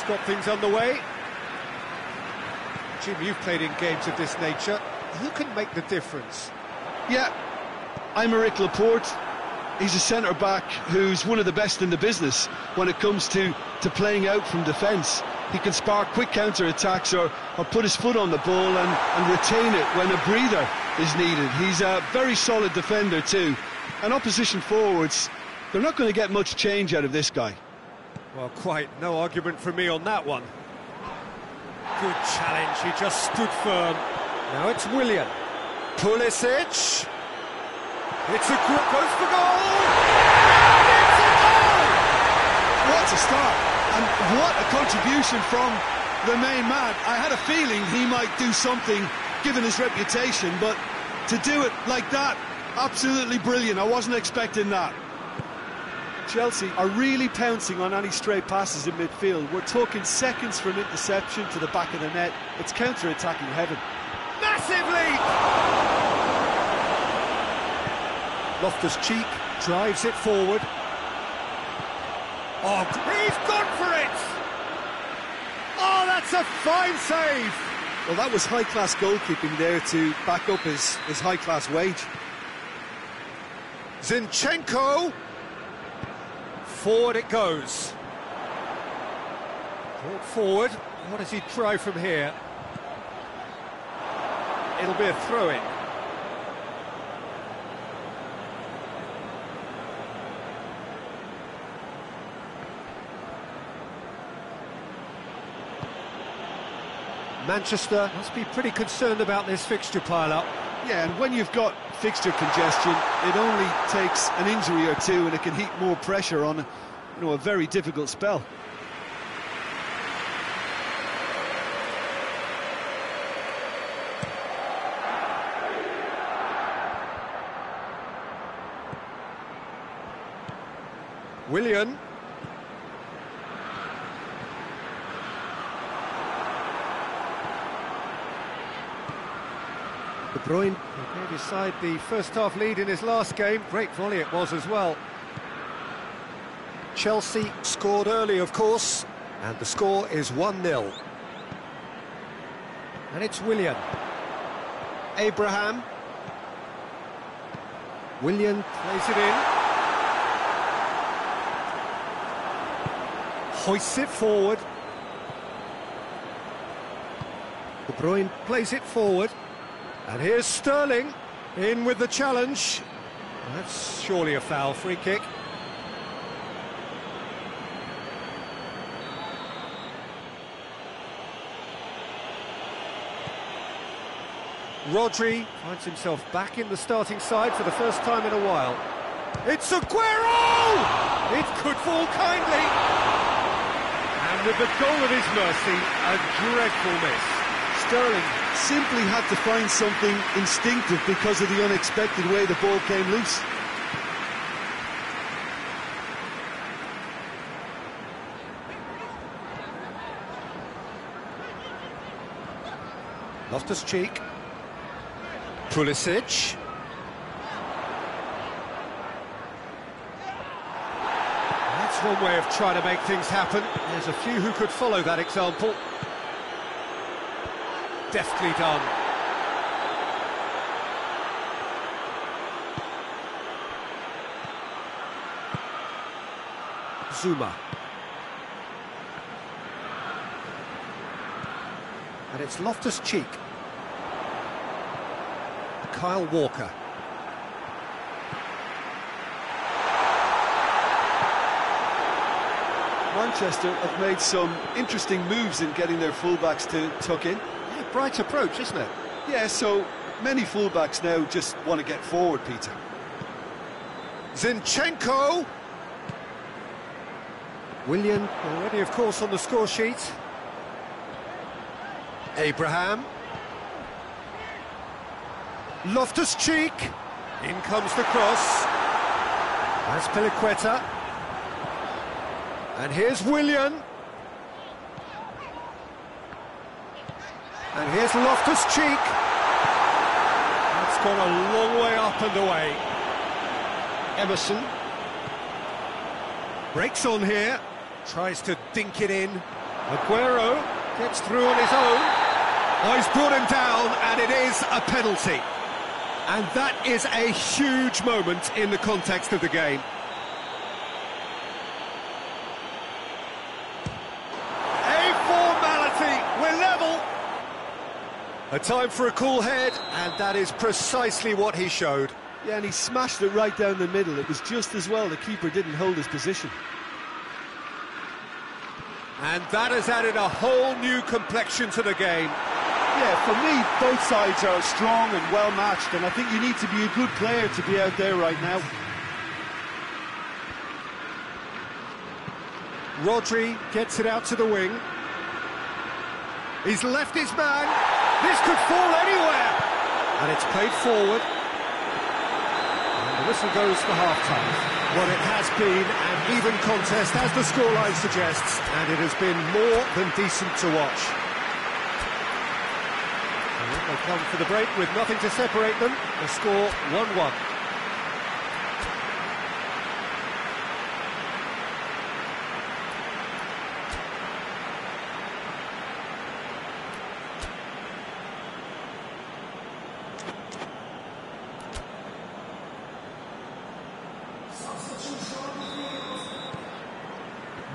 That's got things underway. Jim, you've played in games of this nature. Who can make the difference? Yeah, I'm Rick Laporte. He's a centre-back who's one of the best in the business when it comes to playing out from defence. He can spark quick counter-attacks or put his foot on the ball and retain it when a breather is needed. He's a very solid defender too. And opposition forwards, they're not going to get much change out of this guy. Well, quite no argument from me on that one. Good challenge, he just stood firm. Now it's Willian. Pulisic. It's a good, goes for goal! And it's a goal! What a start, and what a contribution from the main man. I had a feeling he might do something, given his reputation, but to do it like that, absolutely brilliant. I wasn't expecting that. Chelsea are really pouncing on any stray passes in midfield. We're talking seconds from interception to the back of the net. It's counter-attacking heaven. Massive leap! Loftus-Cheek drives it forward. Oh, he's gone for it! Oh, that's a fine save! Well, that was high-class goalkeeping there to back up his high-class wage. Zinchenko. Forward it goes. Brought forward. What does he try from here? It'll be a throw-in. Manchester must be pretty concerned about this fixture pile-up. Yeah, and when you've got fixture congestion, it only takes an injury or two and it can heap more pressure on, a very difficult spell. Willian. De Bruyne gave his side the first-half lead in his last game. Great volley it was as well. Chelsea scored early, of course, and the score is 1-0. And it's Willian. Abraham. Willian plays it in. Hoists it forward. De Bruyne plays it forward. And here's Sterling, in with the challenge. That's surely a foul, free kick. Rodri finds himself back in the starting side for the first time in a while. It's Aguero! It could fall kindly. And with the goal at his mercy, a dreadful miss. Sterling simply had to find something instinctive because of the unexpected way the ball came loose. Loftus-Cheek. Pulisic. That's one way of trying to make things happen. There's a few who could follow that example. Deftly done. Zuma. And it's Loftus-Cheek. Kyle Walker. Manchester have made some interesting moves in getting their fullbacks to tuck in. Yeah, bright approach, isn't it? Yeah, so many fullbacks now just want to get forward, Peter. Zinchenko. Willian already, of course, on the score sheet. Abraham. Loftus-Cheek. In comes the cross. That's Piliqueta. And here's Willian. And here's Loftus-Cheek. That's gone a long way up and away. Emerson. Breaks on here. Tries to dink it in. Aguero gets through on his own. Oh, he's brought him down, and it is a penalty. And that is a huge moment in the context of the game. A formality, we're level. A time for a cool head, and that is precisely what he showed. Yeah, and he smashed it right down the middle. It was just as well the keeper didn't hold his position. And that has added a whole new complexion to the game. Yeah, for me, both sides are strong and well-matched, and I think you need to be a good player to be out there right now. Rodri gets it out to the wing. He's left his man. This could fall anywhere. And it's played forward. And the whistle goes for half-time. Well, it has been an even contest, as the scoreline suggests, and it has been more than decent to watch. And they come for the break with nothing to separate them. The score 1-1.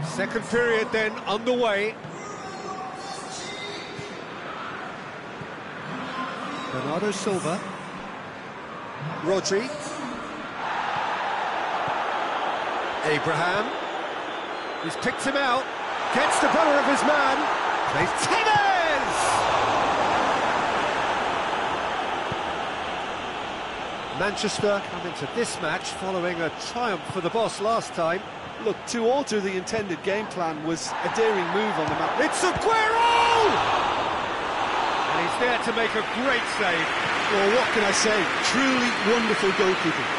Second period then underway. Bernardo Silva. Rodri. Abraham. He's picked him out. Gets the better of his man. Plays Tevez! Manchester come into this match following a triumph for the boss last time. Look, to alter the intended game plan was a daring move on the map. It's Aguero! And he's there to make a great save. Well, what can I say? Truly wonderful goalkeeping.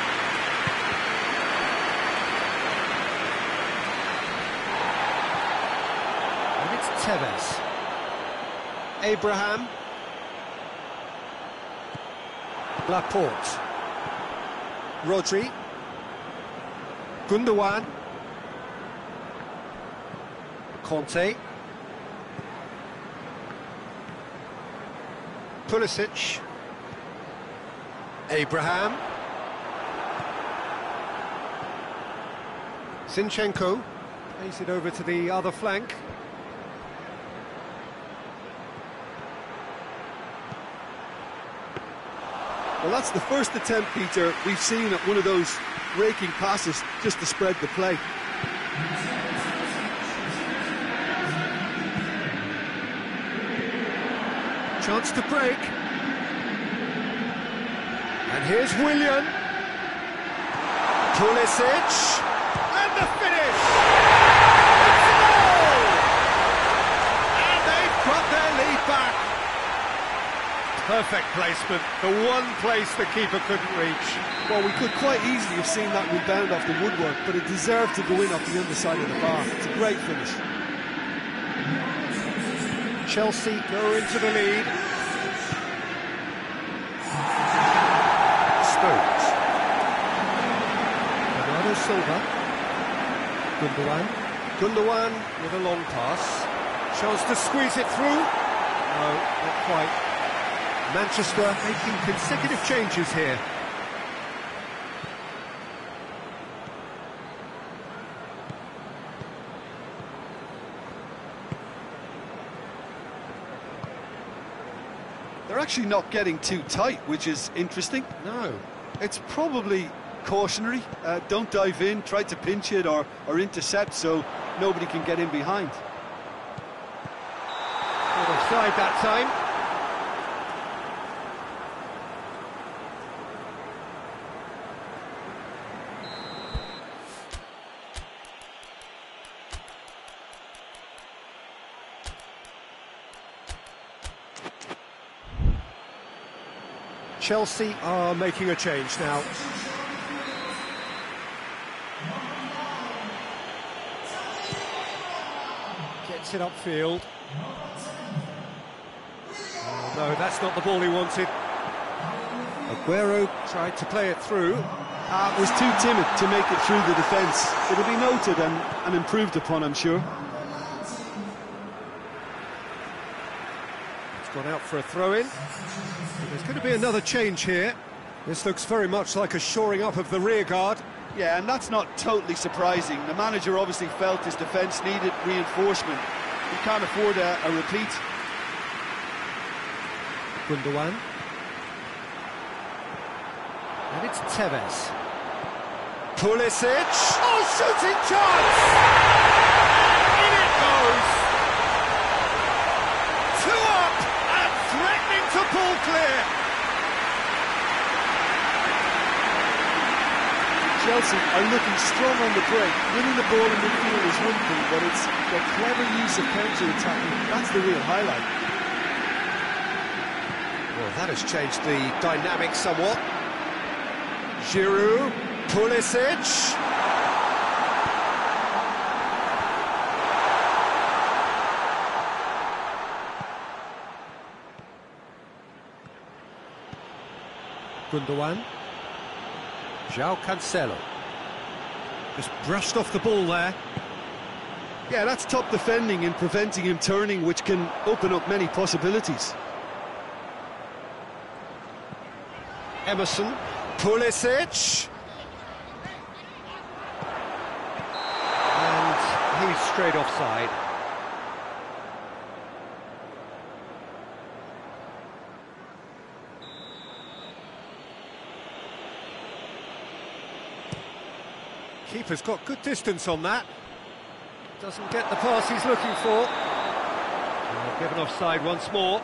And it's Tevez. Abraham. Laporte. Rodri. Gundogan. Conte. Pulisic. Abraham. Zinchenko plays it over to the other flank. Well, that's the first attempt, Peter, we've seen at one of those raking passes just to spread the play. Chance to break. And here's Willian. Pulisic. And the finish! It's a goal! And they've got their lead back. Perfect placement. The one place the keeper couldn't reach. Well, we could quite easily have seen that rebound off the woodwork, but it deserved to go in off the underside of the bar. It's a great finish. Chelsea go into the lead. Stones. Bernardo Silva. Gundogan. Gundogan with a long pass. Chance to squeeze it through. No, not quite. Manchester making consecutive changes here. They're actually not getting too tight, which is interesting. No. It's probably cautionary. Don't dive in, try to pinch it or intercept so nobody can get in behind. Not offside that time. Chelsea are making a change now. Gets it upfield. Oh, no, that's not the ball he wanted. Aguero tried to play it through. Was too timid to make it through the defence. It'll be noted and improved upon, I'm sure. gone out for a throw-in. There's going to be another change here. This looks very much like a shoring up of the rear guard. Yeah, and that's not totally surprising. The manager obviously felt his defence needed reinforcement. He can't afford a repeat. Gundogan. And it's Tevez. Pulisic. Oh, shooting chance! In it goes! 2 up and threatening to pull clear. Chelsea are looking strong on the break. Winning the ball in midfield is one thing, but it's the clever use of counter-attacking. That's the real highlight. Well, that has changed the dynamic somewhat. Giroud, Pulisic. Gundogan. João Cancelo. Just brushed off the ball there. Yeah, that's top defending and preventing him turning, which can open up many possibilities. Emerson, Pulisic. And he's straight offside. Keeper's got good distance on that. Doesn't get the pass he's looking for. Given offside once more.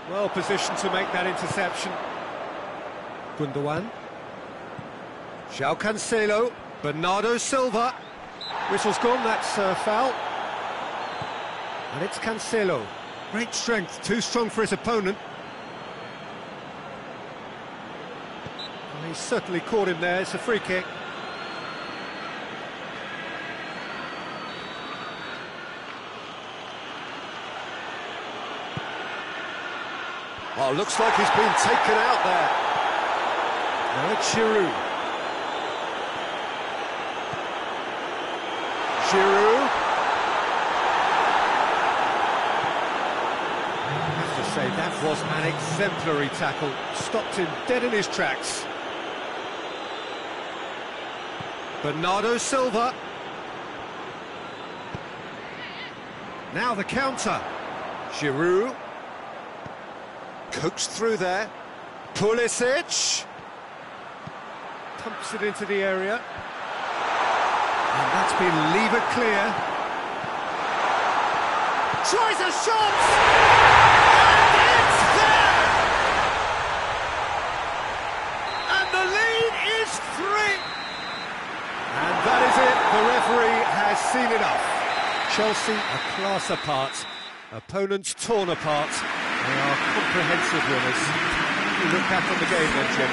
Well positioned to make that interception. Gundogan. João Cancelo. Bernardo Silva. Whistle's gone, that's foul. And it's Cancelo. Great strength, too strong for his opponent. Well, he's certainly caught him there, it's a free kick. Oh, looks like he's been taken out there. Now it's Giroud. Giroud. I have to say, that was an exemplary tackle. Stopped him dead in his tracks. Bernardo Silva. Now the counter. Giroud. Coaxed through there. Pulisic. Pumps it into the area. And that's been levered clear. Tries a shot! And it's there! And the lead is 3! And that is it. The referee has seen enough. Chelsea a class apart. Opponents torn apart. They are comprehensive winners. You look back on the game then, Jim.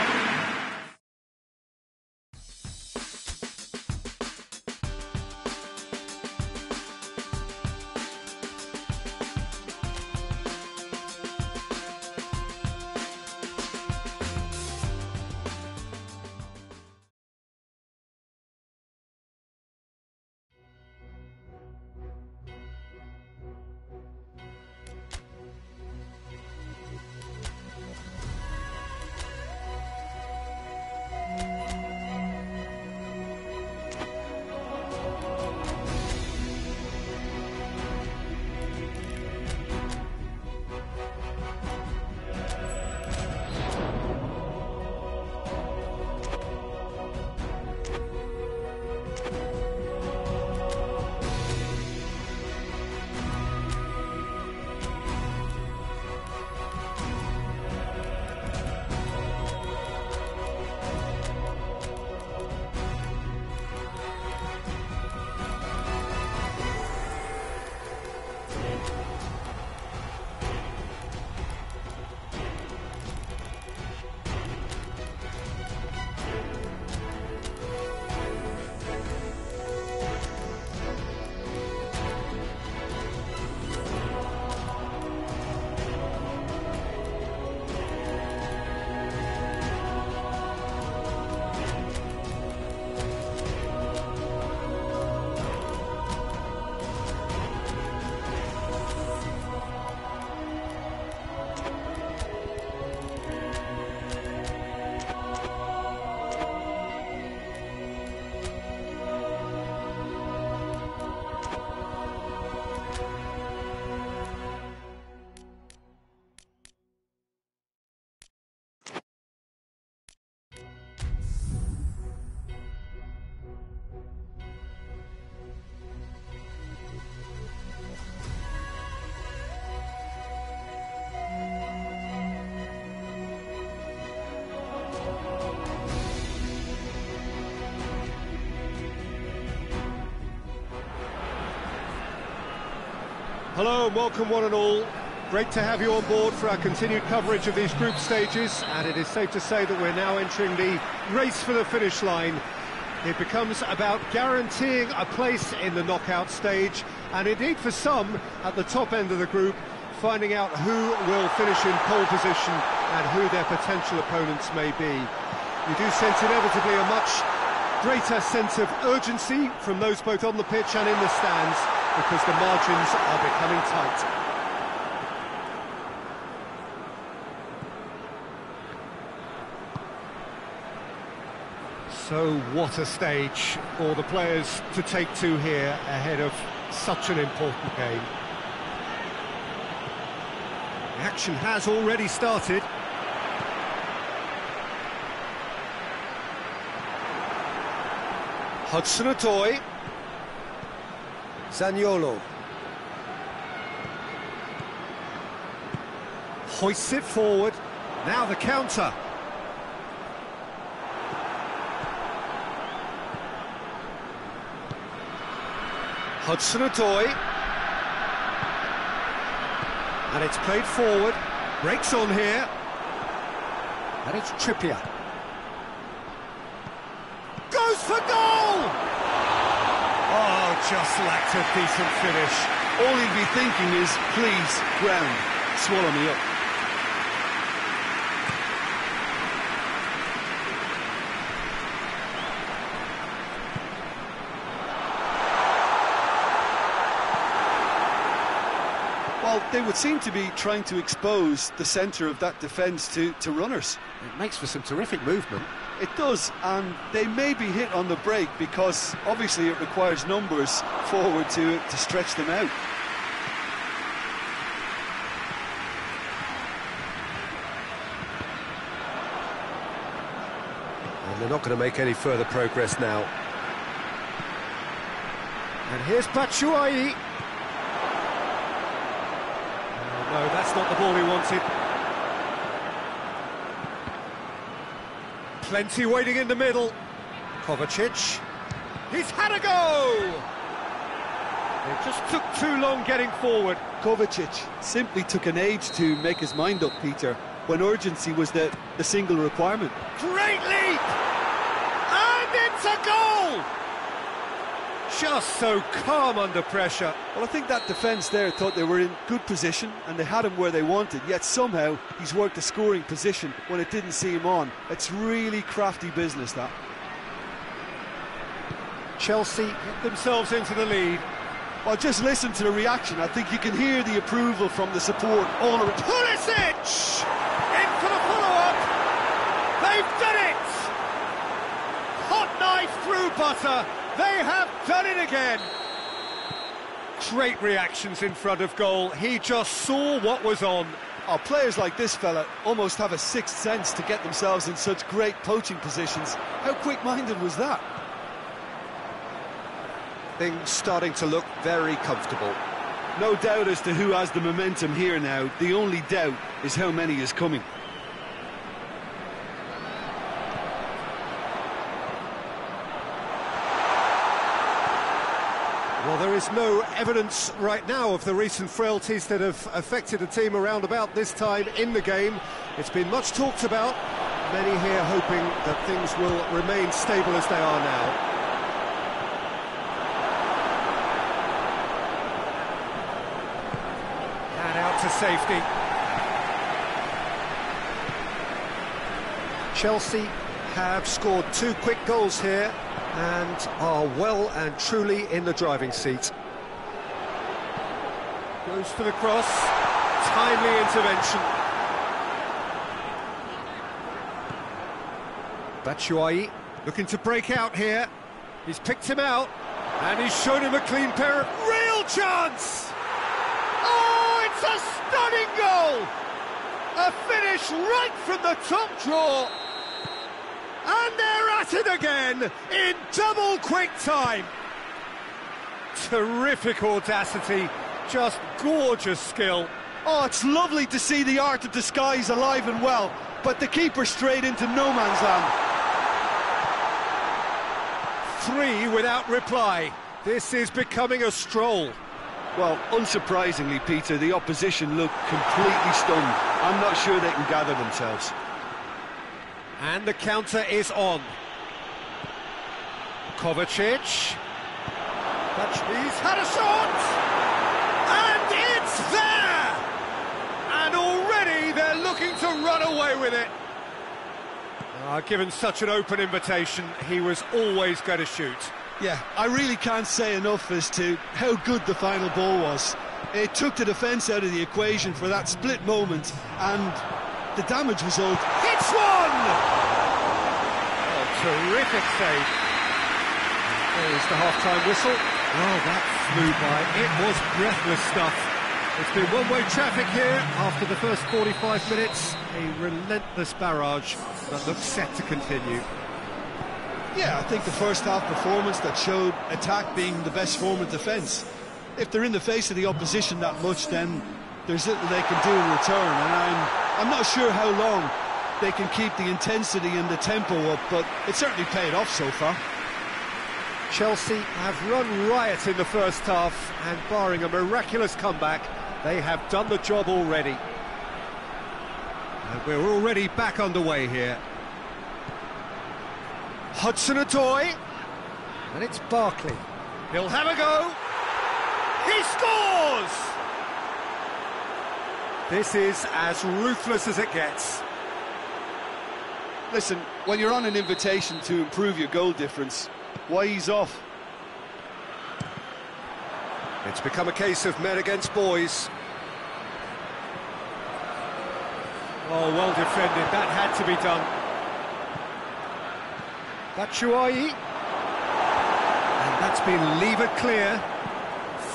Hello and welcome one and all. Great to have you on board for our continued coverage of these group stages, and it is safe to say that we're now entering the race for the finish line. It becomes about guaranteeing a place in the knockout stage, and indeed for some at the top end of the group, finding out who will finish in pole position and who their potential opponents may be. You do sense inevitably a much greater sense of urgency from those both on the pitch and in the stands, because the margins are becoming tight. So what a stage for the players to take to here ahead of such an important game. The action has already started. Hudson-Odoi. Zaniolo. Hoists it forward. Now the counter. Hudson-Odoi. And it's played forward. Breaks on here. And it's Trippier. Goes for goal! Oh, just lacked a decent finish. All he'd be thinking is, please, ground, swallow me up. Well, they would seem to be trying to expose the centre of that defence to runners. It makes for some terrific movement. It does, and they may be hit on the break because obviously it requires numbers forward to stretch them out. And they're not going to make any further progress now. And here's Batshuayi. No, that's not the ball he wanted. Plenty waiting in the middle. Kovacic. He's had a go! It just took too long getting forward. Kovacic simply took an age to make his mind up, Peter, when urgency was the single requirement. Great leap! And it's a goal! Just so calm under pressure. Well, I think that defence there thought they were in good position and they had him where they wanted, yet somehow he's worked a scoring position when it didn't see him on. It's really crafty business, that. Chelsea get themselves into the lead. Well, just listen to the reaction. I think you can hear the approval from the support all around. Pulisic! In for the follow-up! They've done it! Hot knife through butter! They have done it again! Great reactions in front of goal. He just saw what was on. Oh, players like this fella almost have a sixth sense to get themselves in such great poaching positions. How quick-minded was that? Things starting to look very comfortable. No doubt as to who has the momentum here now. The only doubt is how many is coming. Well, there is no evidence right now of the recent frailties that have affected the team around about this time in the game. It's been much talked about, many here hoping that things will remain stable as they are now. And out to safety. Chelsea have scored 2 quick goals here and are well and truly in the driving seat. Goes for the cross, timely intervention. Batshuayi looking to break out here. He's picked him out, and he's shown him a clean pair of... Real chance! Oh, it's a stunning goal! A finish right from the top drawer! And they're at it again in double quick time. Terrific audacity, just gorgeous skill. Oh, it's lovely to see the art of disguise alive and well, but the keeper straight into no man's land. 3 without reply. This is becoming a stroll. Well, unsurprisingly, Peter, the opposition look completely stunned. I'm not sure they can gather themselves. And the counter is on. Kovacic. He's had a shot! And it's there! And already they're looking to run away with it. Given such an open invitation, he was always going to shoot. Yeah, I really can't say enough as to how good the final ball was. It took the defence out of the equation for that split moment, and the damage result... Hits one! Oh, terrific save. There's the half-time whistle. Oh, that flew by. It was breathless stuff. It's been one-way traffic here after the first 45 minutes. A relentless barrage that looks set to continue. Yeah, I think the first half performance that showed attack being the best form of defence. If they're in the face of the opposition that much, then there's little they can do in return, and I'm not sure how long they can keep the intensity and the tempo up, but it certainly paid off so far. Chelsea have run riot in the first half, and barring a miraculous comeback, they have done the job already. And we're already back underway here. Hudson-Odoi, and it's Barkley. He'll have a go. He scores! This is as ruthless as it gets. Listen, when you're on an invitation to improve your goal difference, why ease off? It's become a case of men against boys. Oh, well defended. That had to be done. Batshuayi. And that's been levered clear.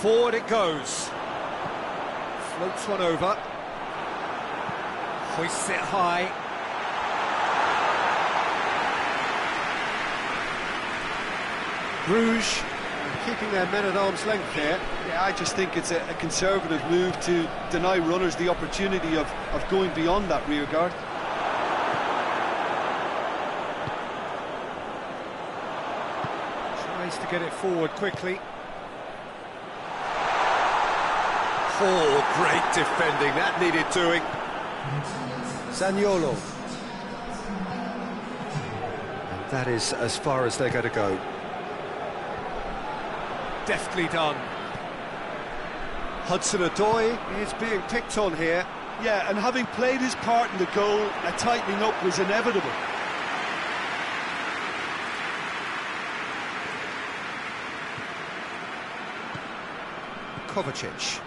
Forward it goes. Floats one over. Hoists it high. Bruges keeping their men at arm's length here. Yeah, I just think it's a conservative move to deny runners the opportunity of going beyond that rear guard. Tries to get it forward quickly. Oh, great defending, that needed doing. Zaniolo. And that is as far as they're going to go. Deftly done. Hudson-Odoi is being picked on here. Yeah, and having played his part in the goal, a tightening up was inevitable. Kovacic.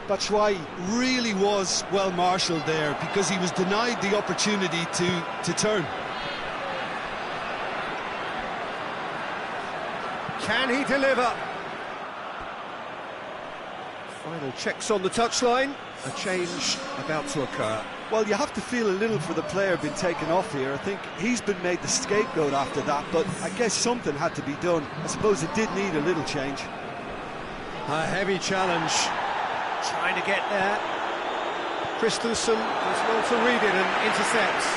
Batshuayi really was well marshalled there because he was denied the opportunity to turn. Can he deliver? Final checks on the touchline. A change about to occur. Well, you have to feel a little for the player being taken off here. I think he's been made the scapegoat after that, but I guess something had to be done. I suppose it did need a little change. A heavy challenge. Trying to get there. Christensen does well to read it and intercepts.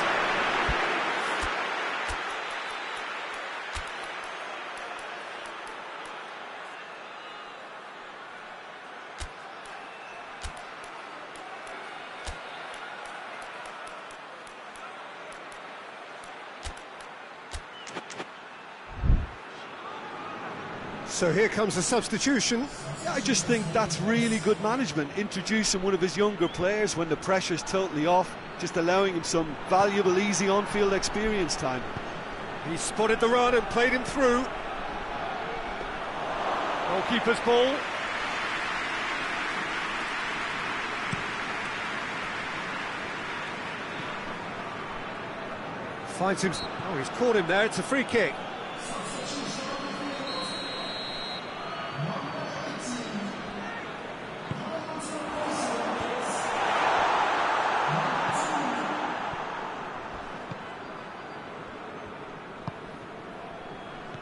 So here comes the substitution. Yeah, I just think that's really good management, introducing one of his younger players when the pressure's totally off, just allowing him some valuable, easy on-field experience time. He spotted the run and played him through. Goalkeeper's ball. Finds him. Oh, he's caught him there. It's a free kick.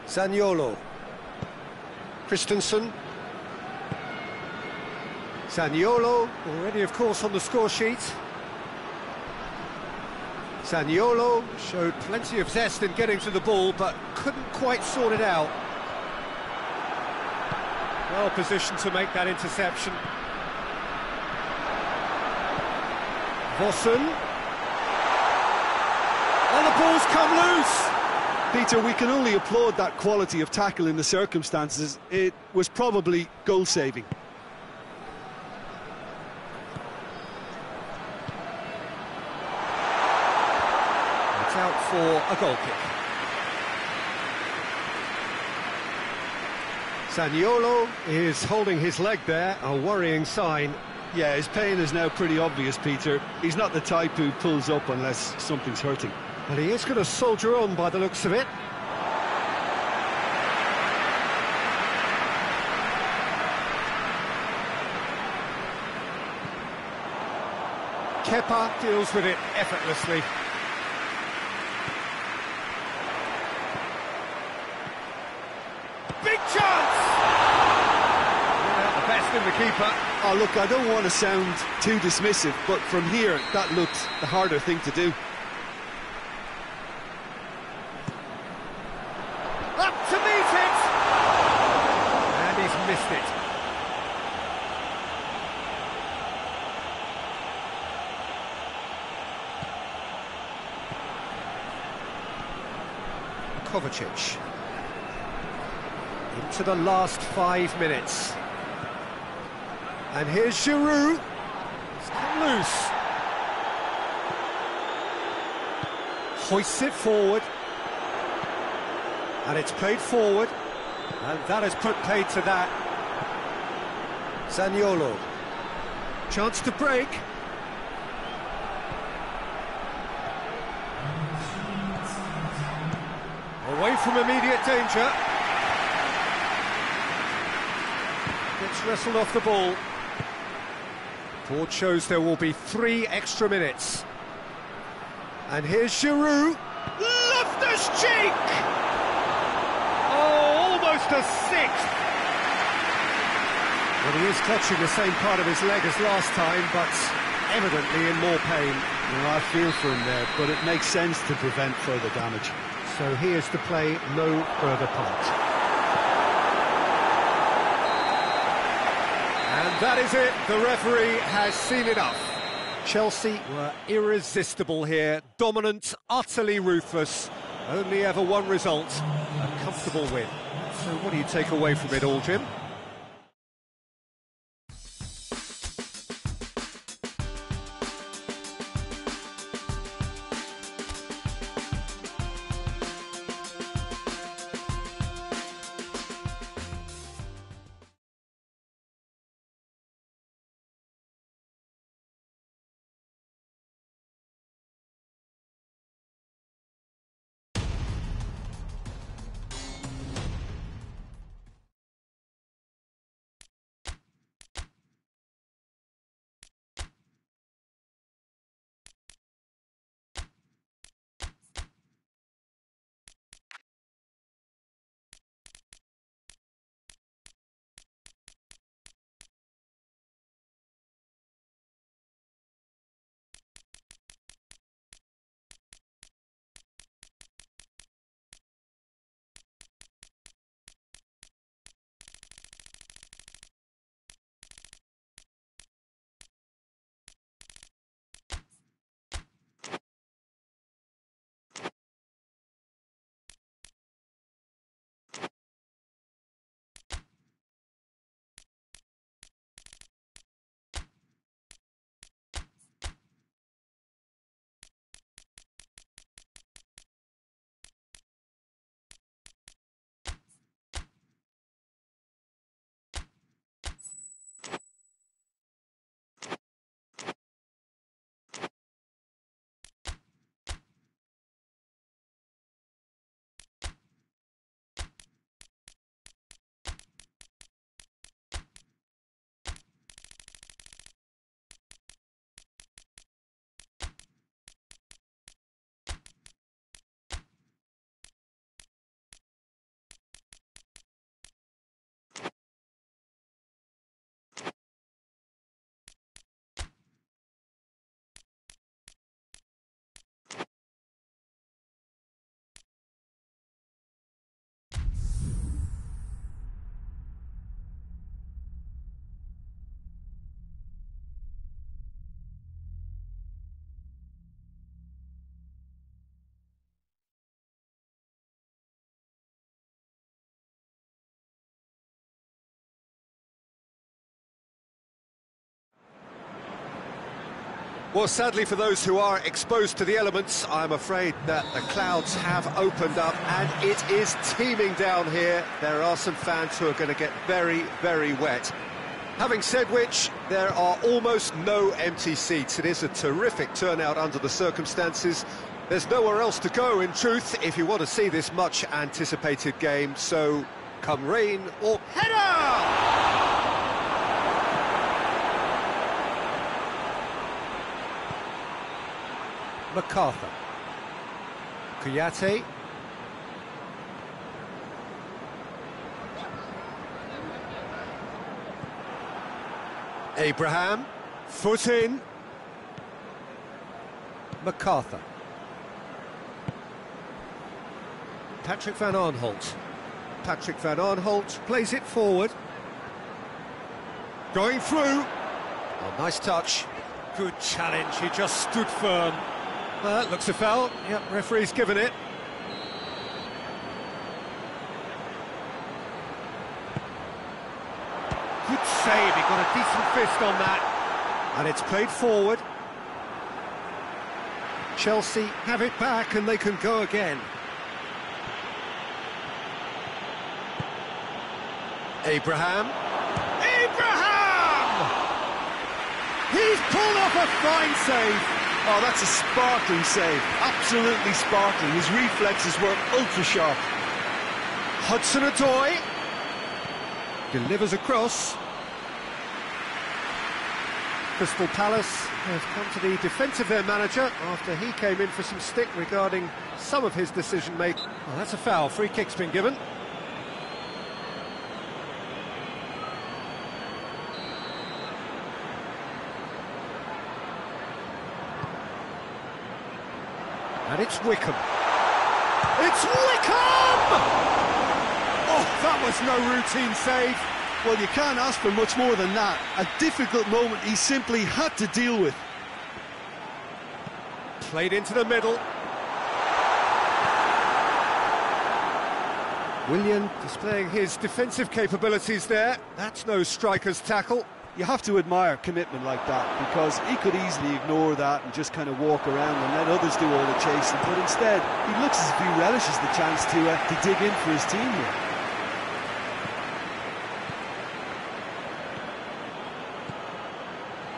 Zaniolo. Christensen. Zaniolo, already of course on the score sheet. Zaniolo showed plenty of zest in getting to the ball, but couldn't quite sort it out. Well positioned to make that interception. Vossen. And the ball's come loose! Peter, we can only applaud that quality of tackle in the circumstances. It was probably goal-saving. It's out for a goal kick. Zaniolo is holding his leg there, a worrying sign. Yeah, his pain is now pretty obvious, Peter. He's not the type who pulls up unless something's hurting. But he is going to soldier on by the looks of it. Kepa deals with it effortlessly. Big chance! The best in the keeper. Oh, look, I don't want to sound too dismissive, but from here, that looked the harder thing to do. Up to meet it! And he's missed it. Kovacic. Into the last 5 minutes. And here's Giroud. It's come loose. Hoists it forward. And it's played forward. And that has put paid to that. Zaniolo. Chance to break. Away from immediate danger. Gets wrestled off the ball. Board shows there will be 3 extra minutes. And here's Giroud. Loftus-Cheek! Oh, almost a 6th. Well, he is clutching the same part of his leg as last time, but evidently in more pain. Well, I feel for him there, but it makes sense to prevent further damage. So he is to play no further part. And that is it. The referee has seen enough. Chelsea were irresistible here, dominant, utterly ruthless. Only ever one result, a comfortable win. So what do you take away from it all, Jim? Well, sadly for those who are exposed to the elements, I'm afraid that the clouds have opened up and it is teeming down here. There are some fans who are going to get very, very wet. Having said which, there are almost no empty seats. It is a terrific turnout under the circumstances. There's nowhere else to go, in truth, if you want to see this much-anticipated game. So, come rain or header! MacArthur. Kouyaté. Abraham. Foot in. MacArthur. Patrick van Aanholt. Patrick van Aanholt plays it forward. Going through. Oh, nice touch. Good challenge, he just stood firm. That looks a foul. Yep, referee's given it. Good save, he got a decent fist on that. And it's played forward. Chelsea have it back and they can go again. Abraham. Abraham! He's pulled off a fine save. Oh, that's a sparkling save. Absolutely sparkling. His reflexes were ultra-sharp. Hudson-Odoi delivers across. Crystal Palace have come to the defence of their manager after he came in for some stick regarding some of his decision-making. Well, that's a foul. Free kick's been given. And it's Wickham. It's Wickham! Oh, that was no routine save. Well, you can't ask for much more than that. A difficult moment he simply had to deal with. Played into the middle. Willian displaying his defensive capabilities there. That's no striker's tackle. You have to admire commitment like that, because he could easily ignore that and just kind of walk around and let others do all the chasing, but instead he looks as if he relishes the chance to dig in for his team here.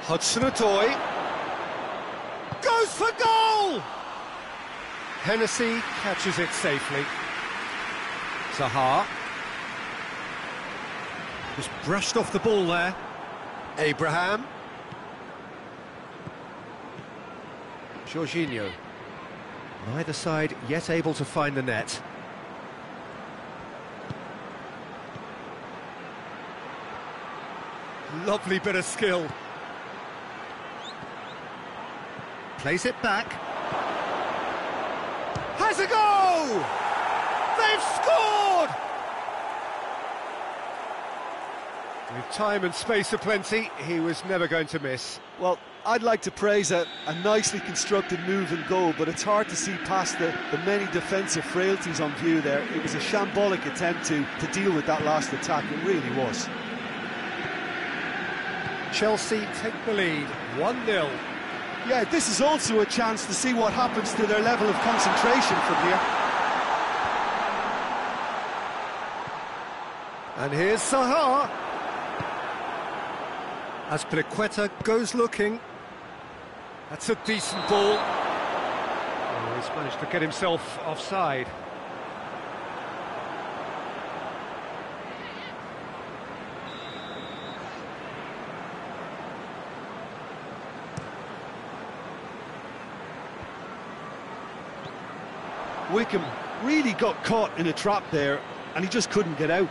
Hudson-Odoi goes for goal! Hennessy catches it safely. Zaha just brushed off the ball there. Abraham. Jorginho. Neither side yet able to find the net. Lovely bit of skill. Plays it back. Has a go! They've scored! With time and space aplenty, he was never going to miss. Well, I'd like to praise a nicely constructed move and goal, but it's hard to see past the many defensive frailties on view there. It was a shambolic attempt to deal with that last attack, it really was. Chelsea take the lead, 1-0. Yeah, this is also a chance to see what happens to their level of concentration from here. And here's Zaha. Azpilicueta goes looking. That's a decent ball. Oh, he's managed to get himself offside. Wickham really got caught in a trap there, and he just couldn't get out.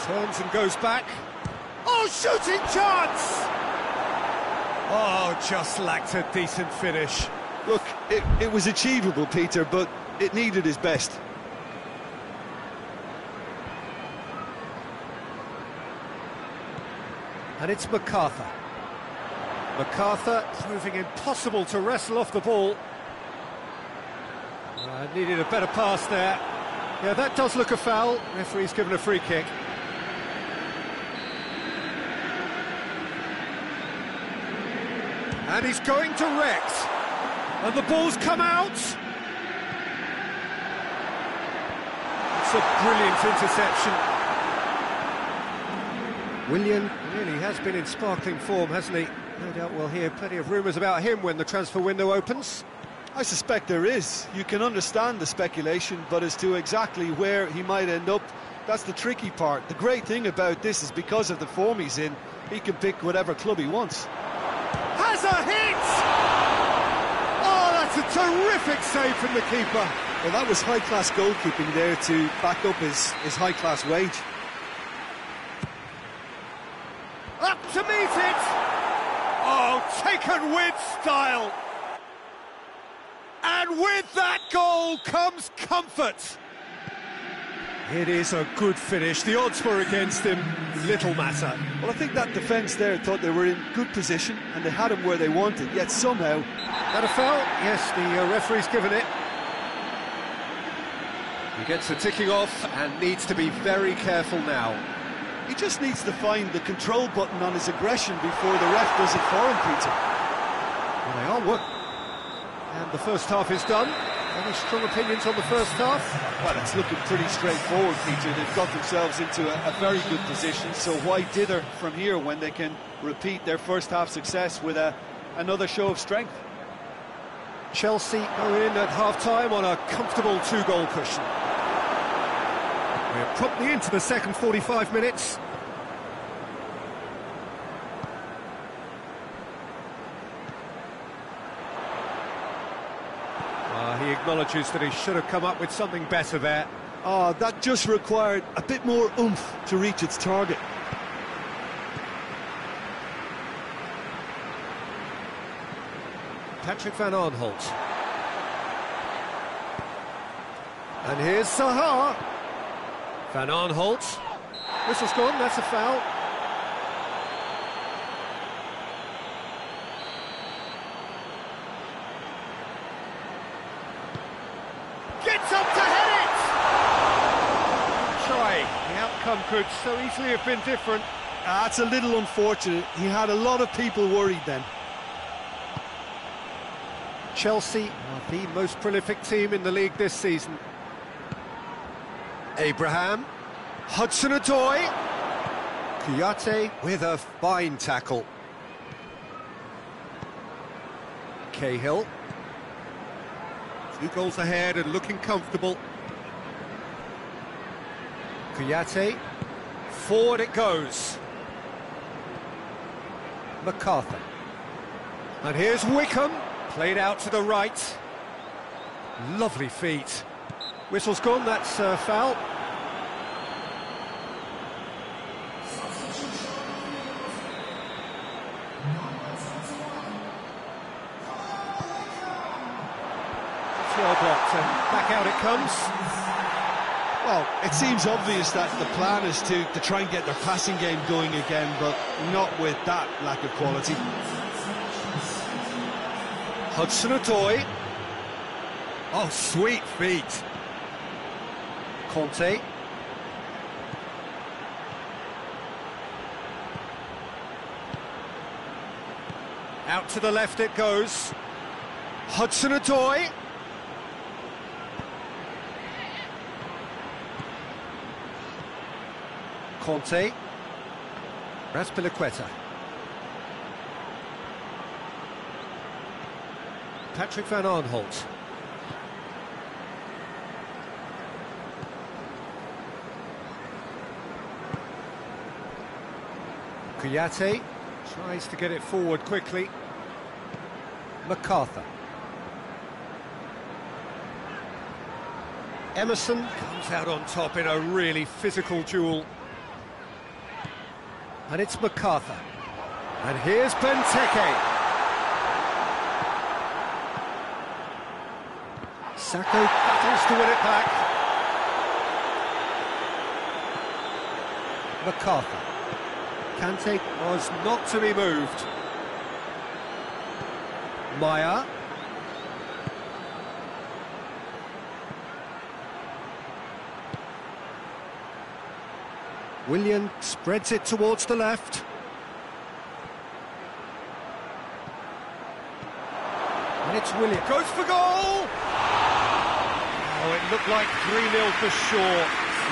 Turns and goes back. Oh, shooting chance! Oh, just lacked a decent finish. Look, it was achievable, Peter, but it needed his best. And it's MacArthur. MacArthur proving impossible to wrestle off the ball. Needed a better pass there. Yeah, that does look a foul. Referee's given a free kick. And he's going direct. And the ball's come out. It's a brilliant interception. Willian really has been in sparkling form, hasn't he? No doubt we'll hear plenty of rumours about him when the transfer window opens. I suspect there is. You can understand the speculation, but as to exactly where he might end up, that's the tricky part. The great thing about this is because of the form he's in, he can pick whatever club he wants. Has a hit! Oh, that's a terrific save from the keeper. Well, that was high-class goalkeeping there to back up his high-class wage. Up to meet it! Oh, taken with style! And with that goal comes comfort. It is a good finish. The odds were against him. Little matter. Well, I think that defence there thought they were in good position and they had him where they wanted, yet somehow... That a foul? Yes, the referee's given it. He gets the ticking off and needs to be very careful now. He just needs to find the control button on his aggression before the ref does it for him, Peter. Well, they are working. And the first half is done. Any strong opinions on the first half? Well, it's looking pretty straightforward, Peter. They've got themselves into a very good position, so why dither from here when they can repeat their first half success with another show of strength? Chelsea go in at half-time on a comfortable two-goal cushion. We're promptly into the second 45 minutes. He acknowledges that he should have come up with something better there. Oh, that just required a bit more oomph to reach its target. Patrick van Aanholt. And here's Zaha. Van Aanholt. Whistle's gone, that's a foul. Gets up to head it! Try. The outcome could so easily have been different. That's a little unfortunate. He had a lot of people worried then. Chelsea are the most prolific team in the league this season. Abraham. Hudson-Odoi. Kouyaté with a fine tackle. Cahill. 2 goals ahead and looking comfortable. Kouyaté. Forward it goes. MacArthur. And here's Wickham. Played out to the right. Lovely feet. Whistle's gone, that's a foul. Well blocked, and back out it comes. Well, it seems obvious that the plan is to try and get their passing game going again, but not with that lack of quality. Hudson-Odoi. Oh, sweet feet. Conte. Out to the left it goes. Hudson-Odoi. Conte. Raspilicueta. Patrick van Aanholt. Kouyaté tries to get it forward quickly. MacArthur. Emerson comes out on top in a really physical duel. And it's MacArthur. And here's Benteke. Sacco battles to win it back. MacArthur. Kante was not to be moved. Maya. Willian spreads it towards the left. And it's Willian. Goes for goal! Oh, it looked like 3-0 for sure.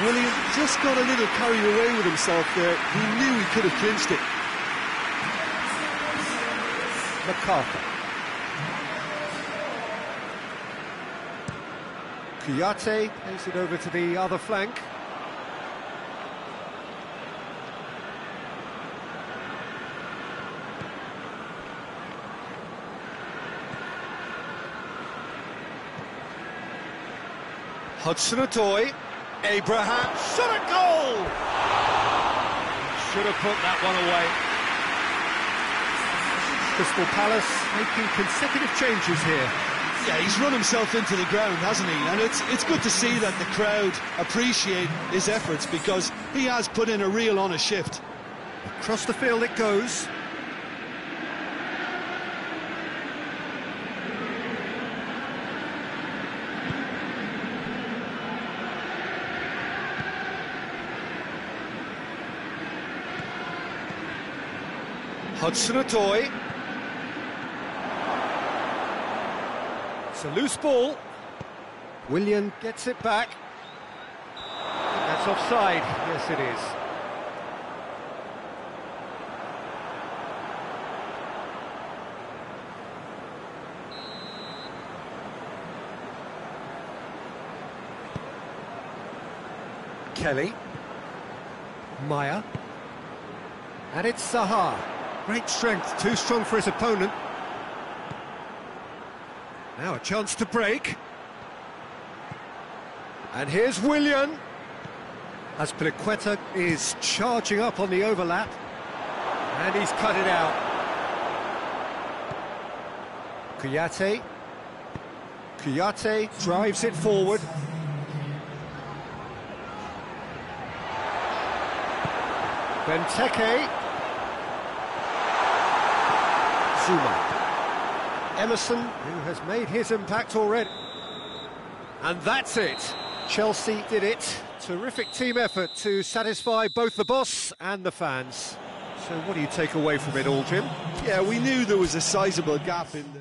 Willian just got a little carried away with himself there. He knew he could have clinched it. MacArthur. Kouyaté plays it over to the other flank. Hudson-Odoi, Abraham, shot at goal! Should have put that one away. Crystal Palace making consecutive changes here. Yeah, he's run himself into the ground, hasn't he? And it's good to see that the crowd appreciate his efforts, because he has put in a real honest shift. Across the field it goes. Hudson-Odoi. It's a loose ball. Willian gets it back. That's offside. Yes, it is. Kelly. Maya. And it's Zaha. Great strength, too strong for his opponent. Now a chance to break. And here's Willian. As Piliqueta is charging up on the overlap. And he's cut it out. Kouyaté. Kouyaté drives it forward. Benteke. Zuma. Emerson, who has made his impact already. And that's it. Chelsea did it. Terrific team effort to satisfy both the boss and the fans. So what do you take away from it all, Jim? Yeah, we knew there was a sizable gap in the...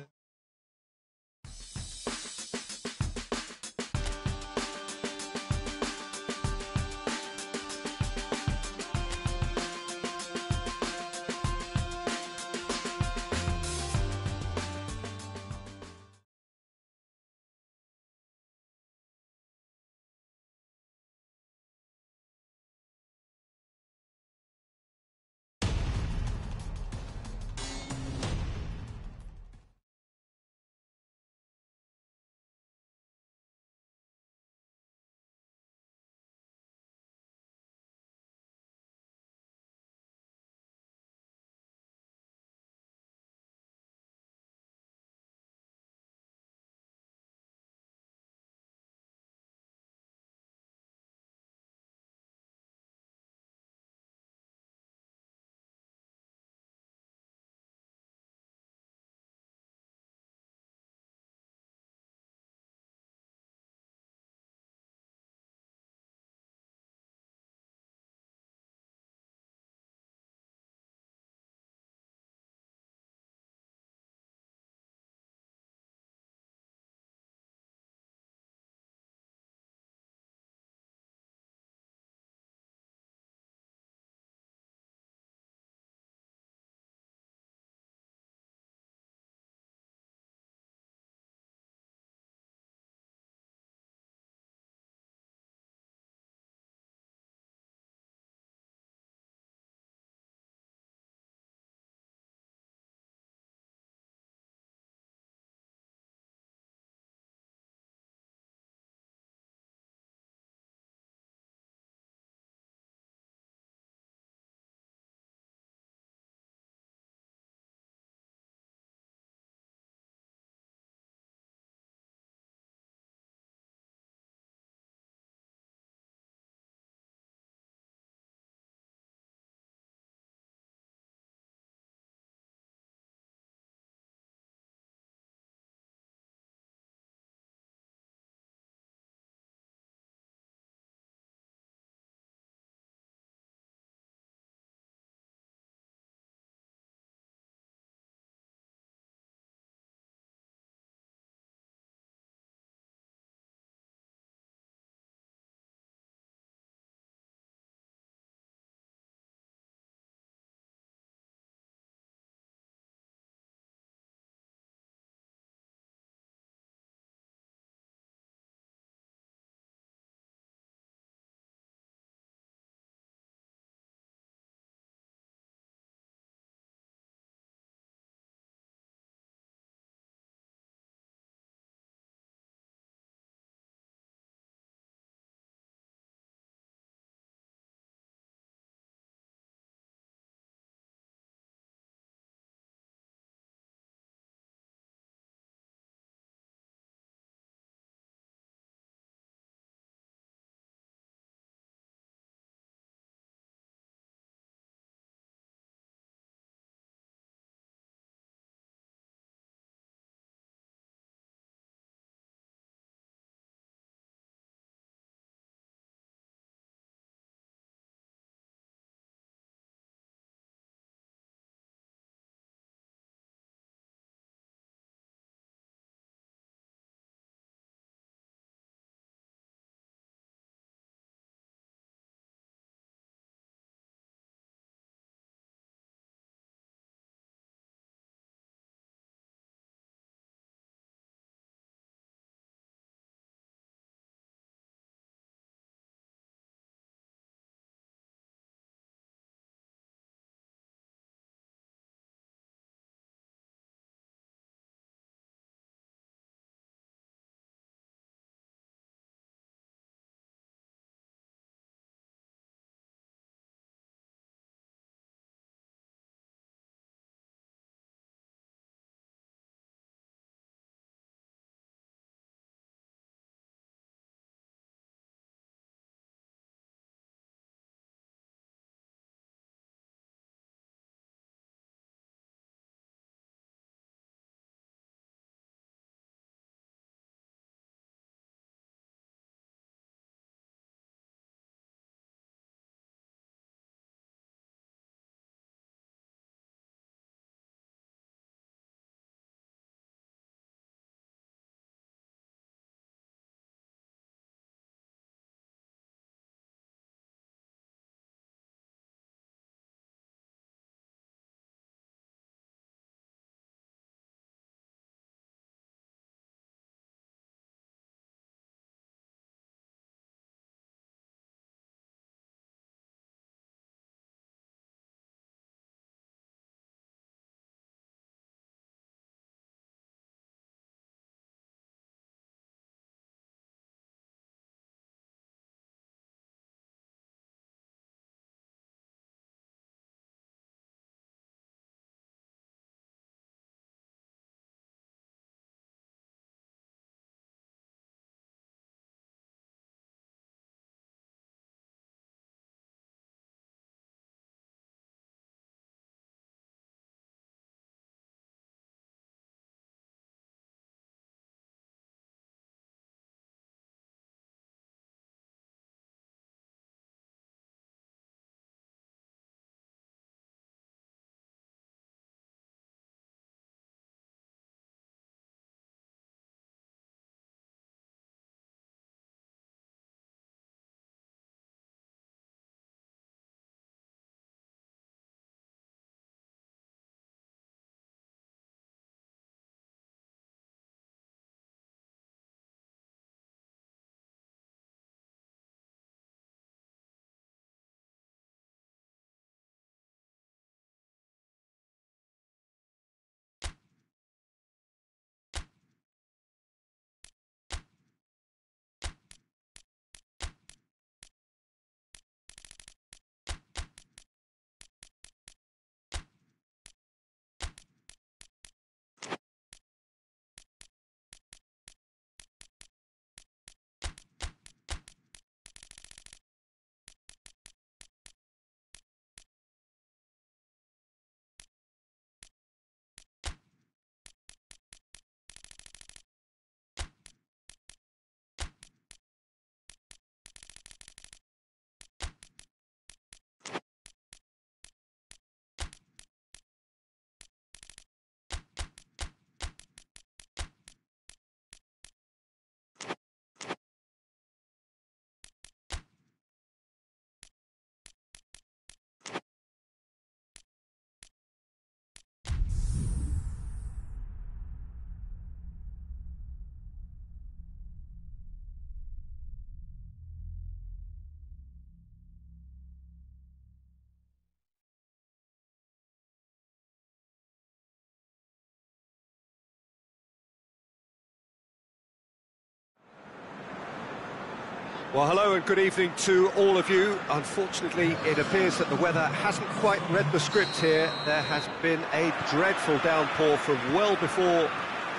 Well, hello and good evening to all of you. Unfortunately, it appears that the weather hasn't quite read the script here. There has been a dreadful downpour from well before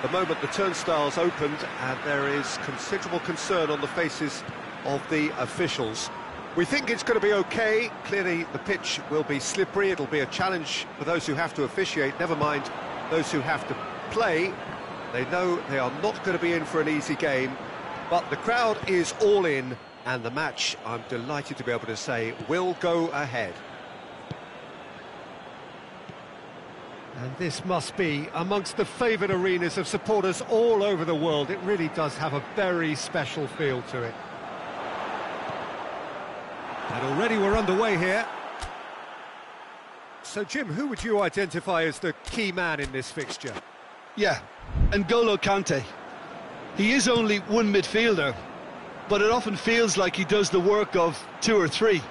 the moment the turnstiles opened, and there is considerable concern on the faces of the officials. We think it's going to be okay. Clearly, the pitch will be slippery. It'll be a challenge for those who have to officiate, never mind those who have to play. They know they are not going to be in for an easy game. But the crowd is all in, and the match, I'm delighted to be able to say, will go ahead. And this must be amongst the favoured arenas of supporters all over the world. It really does have a very special feel to it. And already we're underway here. So, Jim, who would you identify as the key man in this fixture? Yeah, N'Golo Kante. He is only one midfielder, but it often feels like he does the work of two or three.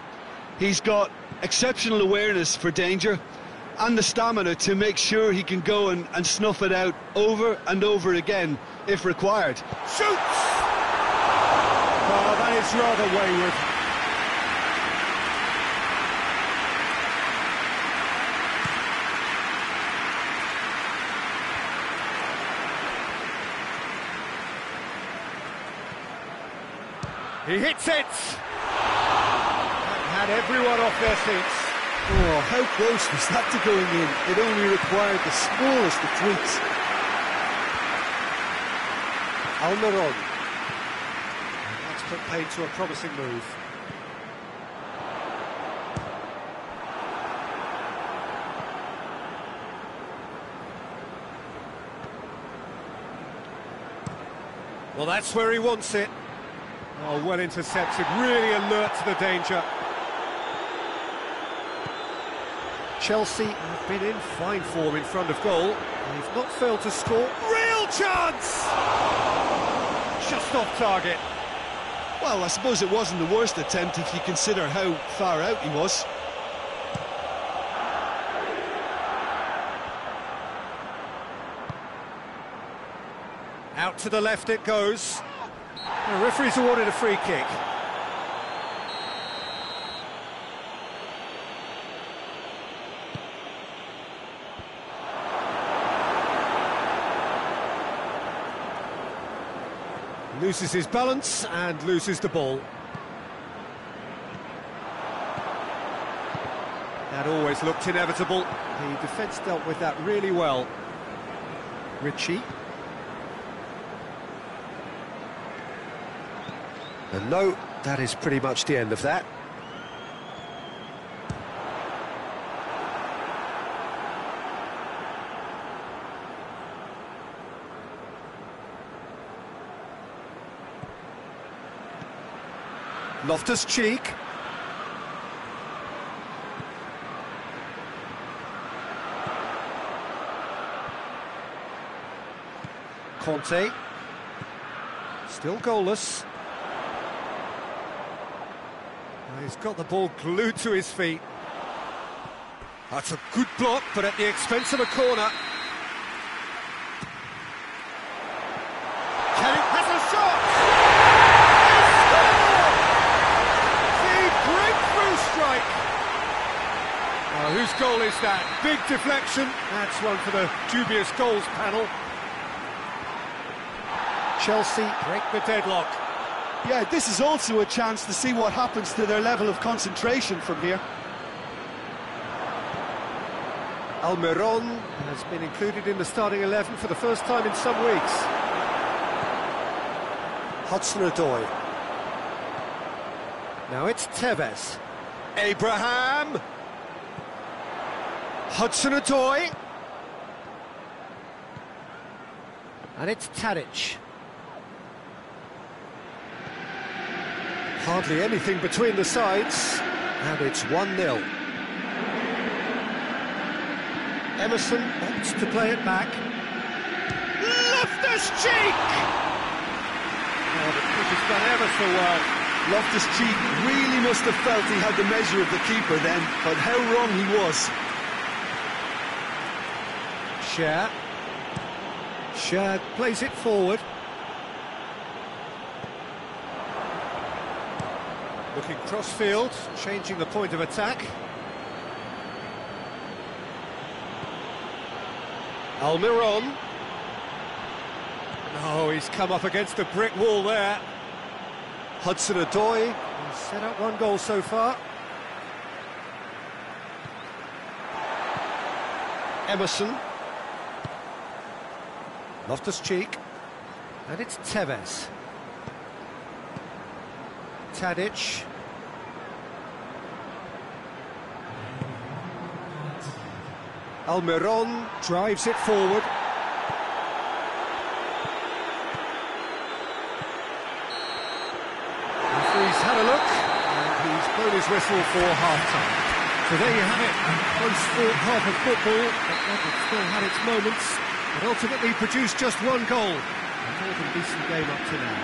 He's got exceptional awareness for danger and the stamina to make sure he can go and snuff it out over and over again if required. Shoots! Oh, that is rather wayward. He hits it! That had everyone off their seats. Oh, how close was that to going in? It only required the smallest of tweaks. Almiron. That's put paid to a promising move. Well, that's where he wants it. Oh, well intercepted, really alert to the danger. Chelsea have been in fine form in front of goal. They've not failed to score. Real chance! Just off target. Well, I suppose it wasn't the worst attempt if you consider how far out he was. Out to the left it goes. The referee's awarded a free kick. Loses his balance and loses the ball. That always looked inevitable. The defence dealt with that really well. Ritchie. And no, that is pretty much the end of that. Loftus-Cheek. Conte. Still goalless. He's got the ball glued to his feet. That's a good block, but at the expense of a corner. Kenny has a shot! The breakthrough strike! Oh, whose goal is that? Big deflection. That's one for the dubious goals panel. Chelsea break the deadlock. Yeah, this is also a chance to see what happens to their level of concentration from here. Almiron has been included in the starting 11 for the first time in some weeks. Hudson-Odoi. Now it's Tevez. Abraham. Hudson-Odoi. And it's Tadic. Hardly anything between the sides, and it's 1-0. Emerson opts to play it back. Loftus-Cheek! Oh, the keeper's done ever so well. Loftus-Cheek really must have felt he had the measure of the keeper then, but how wrong he was. Shad plays it forward. Looking cross-field, changing the point of attack. Almiron. No, he's come up against a brick wall there. Hudson-Odoi has set up one goal so far. Emerson. Loftus-Cheek. And it's Tevez. Tadic. Almiron drives it forward. Referee's had a look, and he's blown his whistle for half-time. So there you have it, a close-fought half of football, but one that still had its moments, but ultimately produced just one goal. A more than decent game up to now.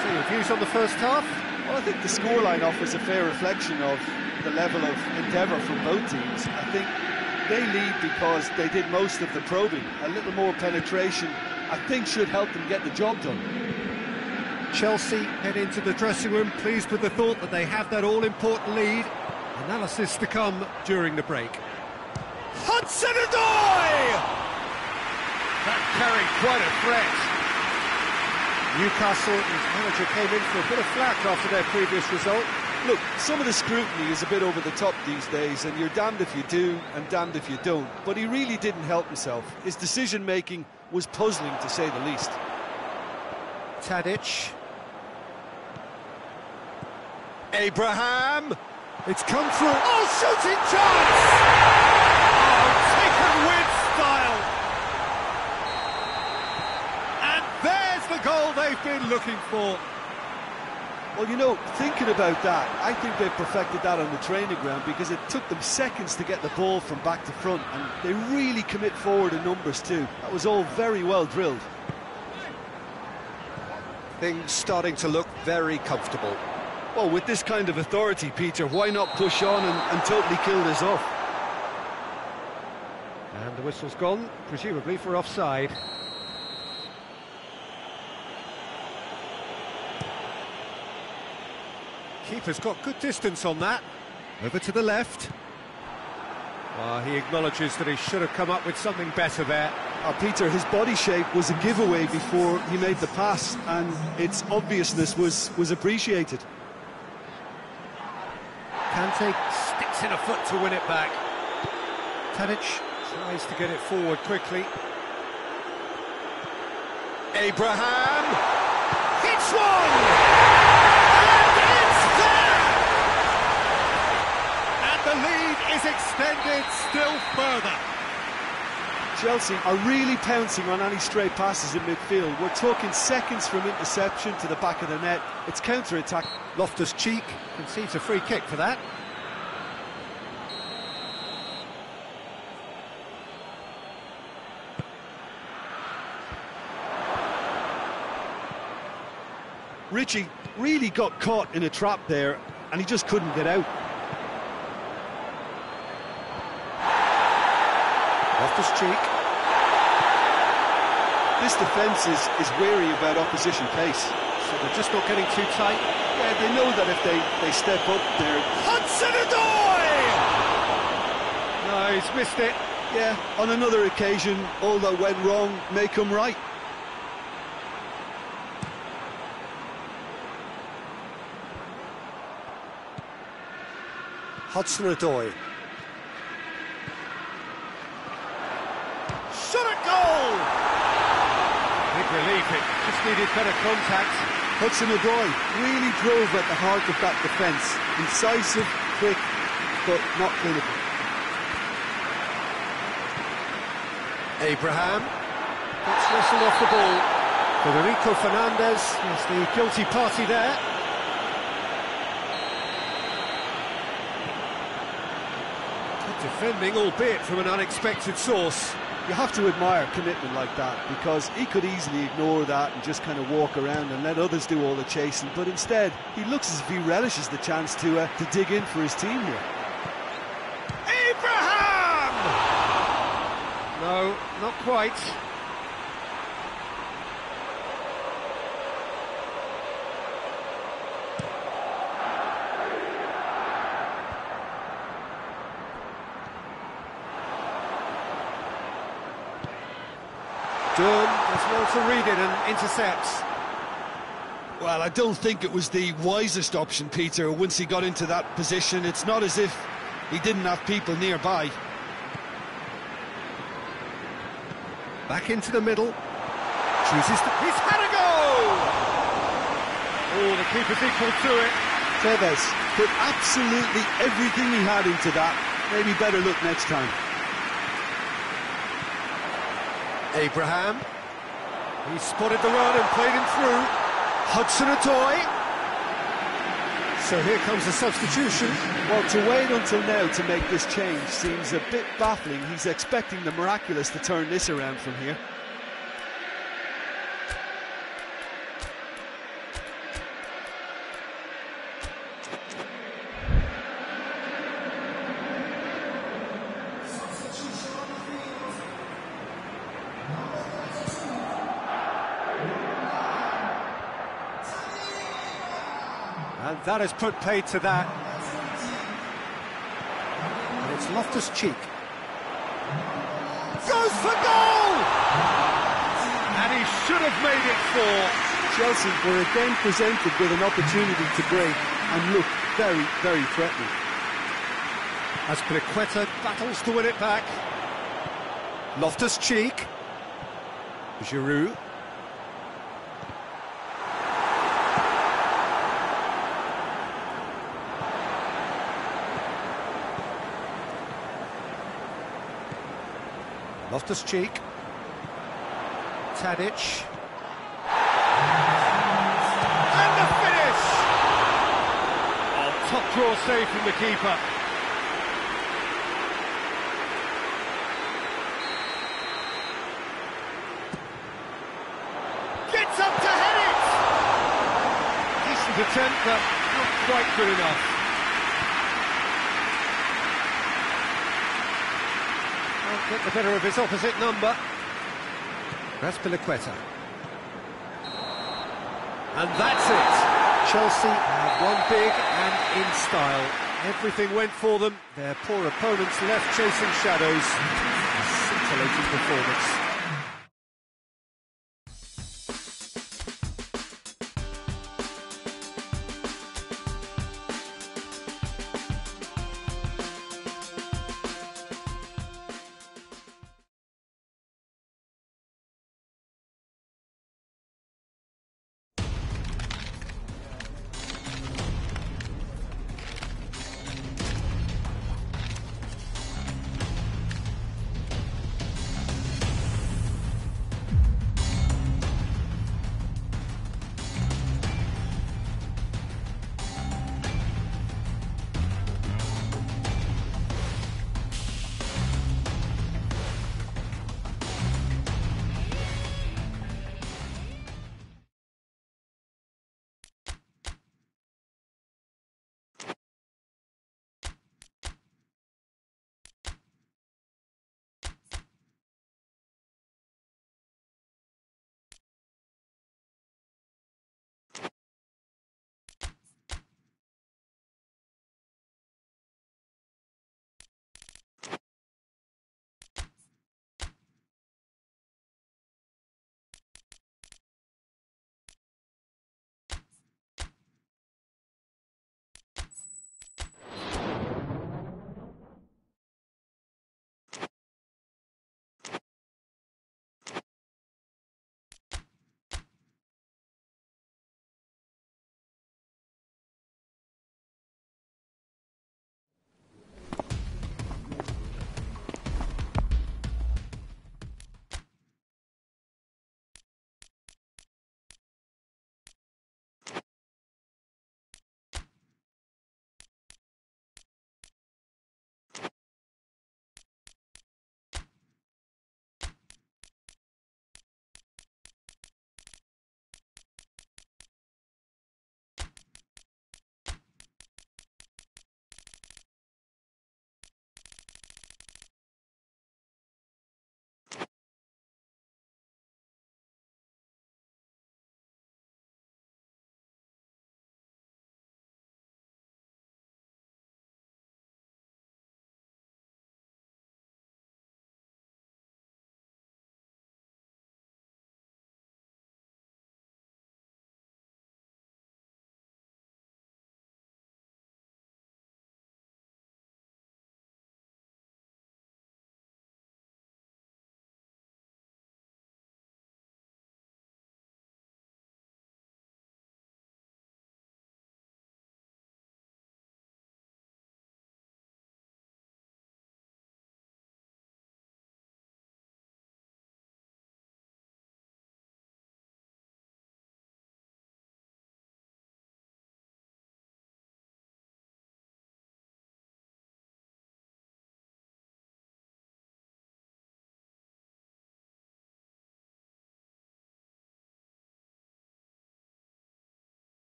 So your views on the first half? Well, I think the scoreline offers a fair reflection of the level of endeavour from both teams. I think they lead because they did most of the probing. A little more penetration, I think, should help them get the job done. Chelsea head into the dressing room pleased with the thought that they have that all-important lead. Analysis to come during the break. Hudson-Odoi! That carried quite a threat. Newcastle, whose manager came in for a bit of flack after their previous result. Look, some of the scrutiny is a bit over the top these days, and you're damned if you do and damned if you don't. But he really didn't help himself. His decision-making was puzzling, to say the least. Tadic. Abraham. It's come through. Oh, shooting chance! Oh, taken with style. And there's the goal they've been looking for. Well, you know, thinking about that, I think they've perfected that on the training ground because it took them seconds to get the ball from back to front, and they really commit forward in numbers too. That was all very well drilled. Things starting to look very comfortable. Well, with this kind of authority, Peter, why not push on and totally kill this off? And the whistle's gone, presumably for offside. Keeper's got good distance on that. Over to the left. Well, he acknowledges that he should have come up with something better there. Peter, his body shape was a giveaway before he made the pass, and its obviousness was appreciated. Kante sticks in a foot to win it back. Tadic tries to get it forward quickly. Abraham hits one! And it's there! And the lead is extended still further. Chelsea are really pouncing on any stray passes in midfield. We're talking seconds from interception to the back of the net. It's counter-attack. Loftus-Cheek concedes a free kick for that. Richie really got caught in a trap there, and he just couldn't get out. Loftus-Cheek. This defence is wary about opposition pace. So they're just not getting too tight. Yeah, they know that if they step up there... Hudson-Odoi! No, he's missed it. Yeah, on another occasion, all that went wrong may come right. Hudson-Odoi. Shot at goal! Big relief, it just needed better contact. Hudson-Odoi really drove at the heart of that defence. Incisive, quick, but not clinical. Abraham gets whistled off the ball. Federico Fernandez is the guilty party there. Good defending, albeit from an unexpected source. You have to admire commitment like that, because he could easily ignore that and just kind of walk around and let others do all the chasing, but instead he looks as if he relishes the chance to dig in for his team here. Abraham! No, not quite. Done as well to read it and intercepts. Well, I don't think it was the wisest option, Peter, once he got into that position. It's not as if he didn't have people nearby. Back into the middle. Chooses to... He's had a goal! Oh, the keeper's equal to it. Tevez put absolutely everything he had into that. Maybe better look next time. Abraham. He spotted the run and played him through. Hudson-Odoi. So here comes the substitution. Well, to wait until now to make this change seems a bit baffling. He's expecting the miraculous to turn this around from here. And that has put paid to that. And it's Loftus-Cheek. Goes for goal! And he should have made it 4. Chelsea were again presented with an opportunity to break and looked very, very threatening. Azpilicueta battles to win it back. Loftus-Cheek. Giroud. Loftus-Cheek. Tadic. And the finish! Oh, top draw save from the keeper. Gets up to head it! Decent attempt, but not quite good enough. Get the better of his opposite number. Azpilicueta. And that's it. Chelsea have won big and in style. Everything went for them. Their poor opponents left chasing shadows. A scintillating performance.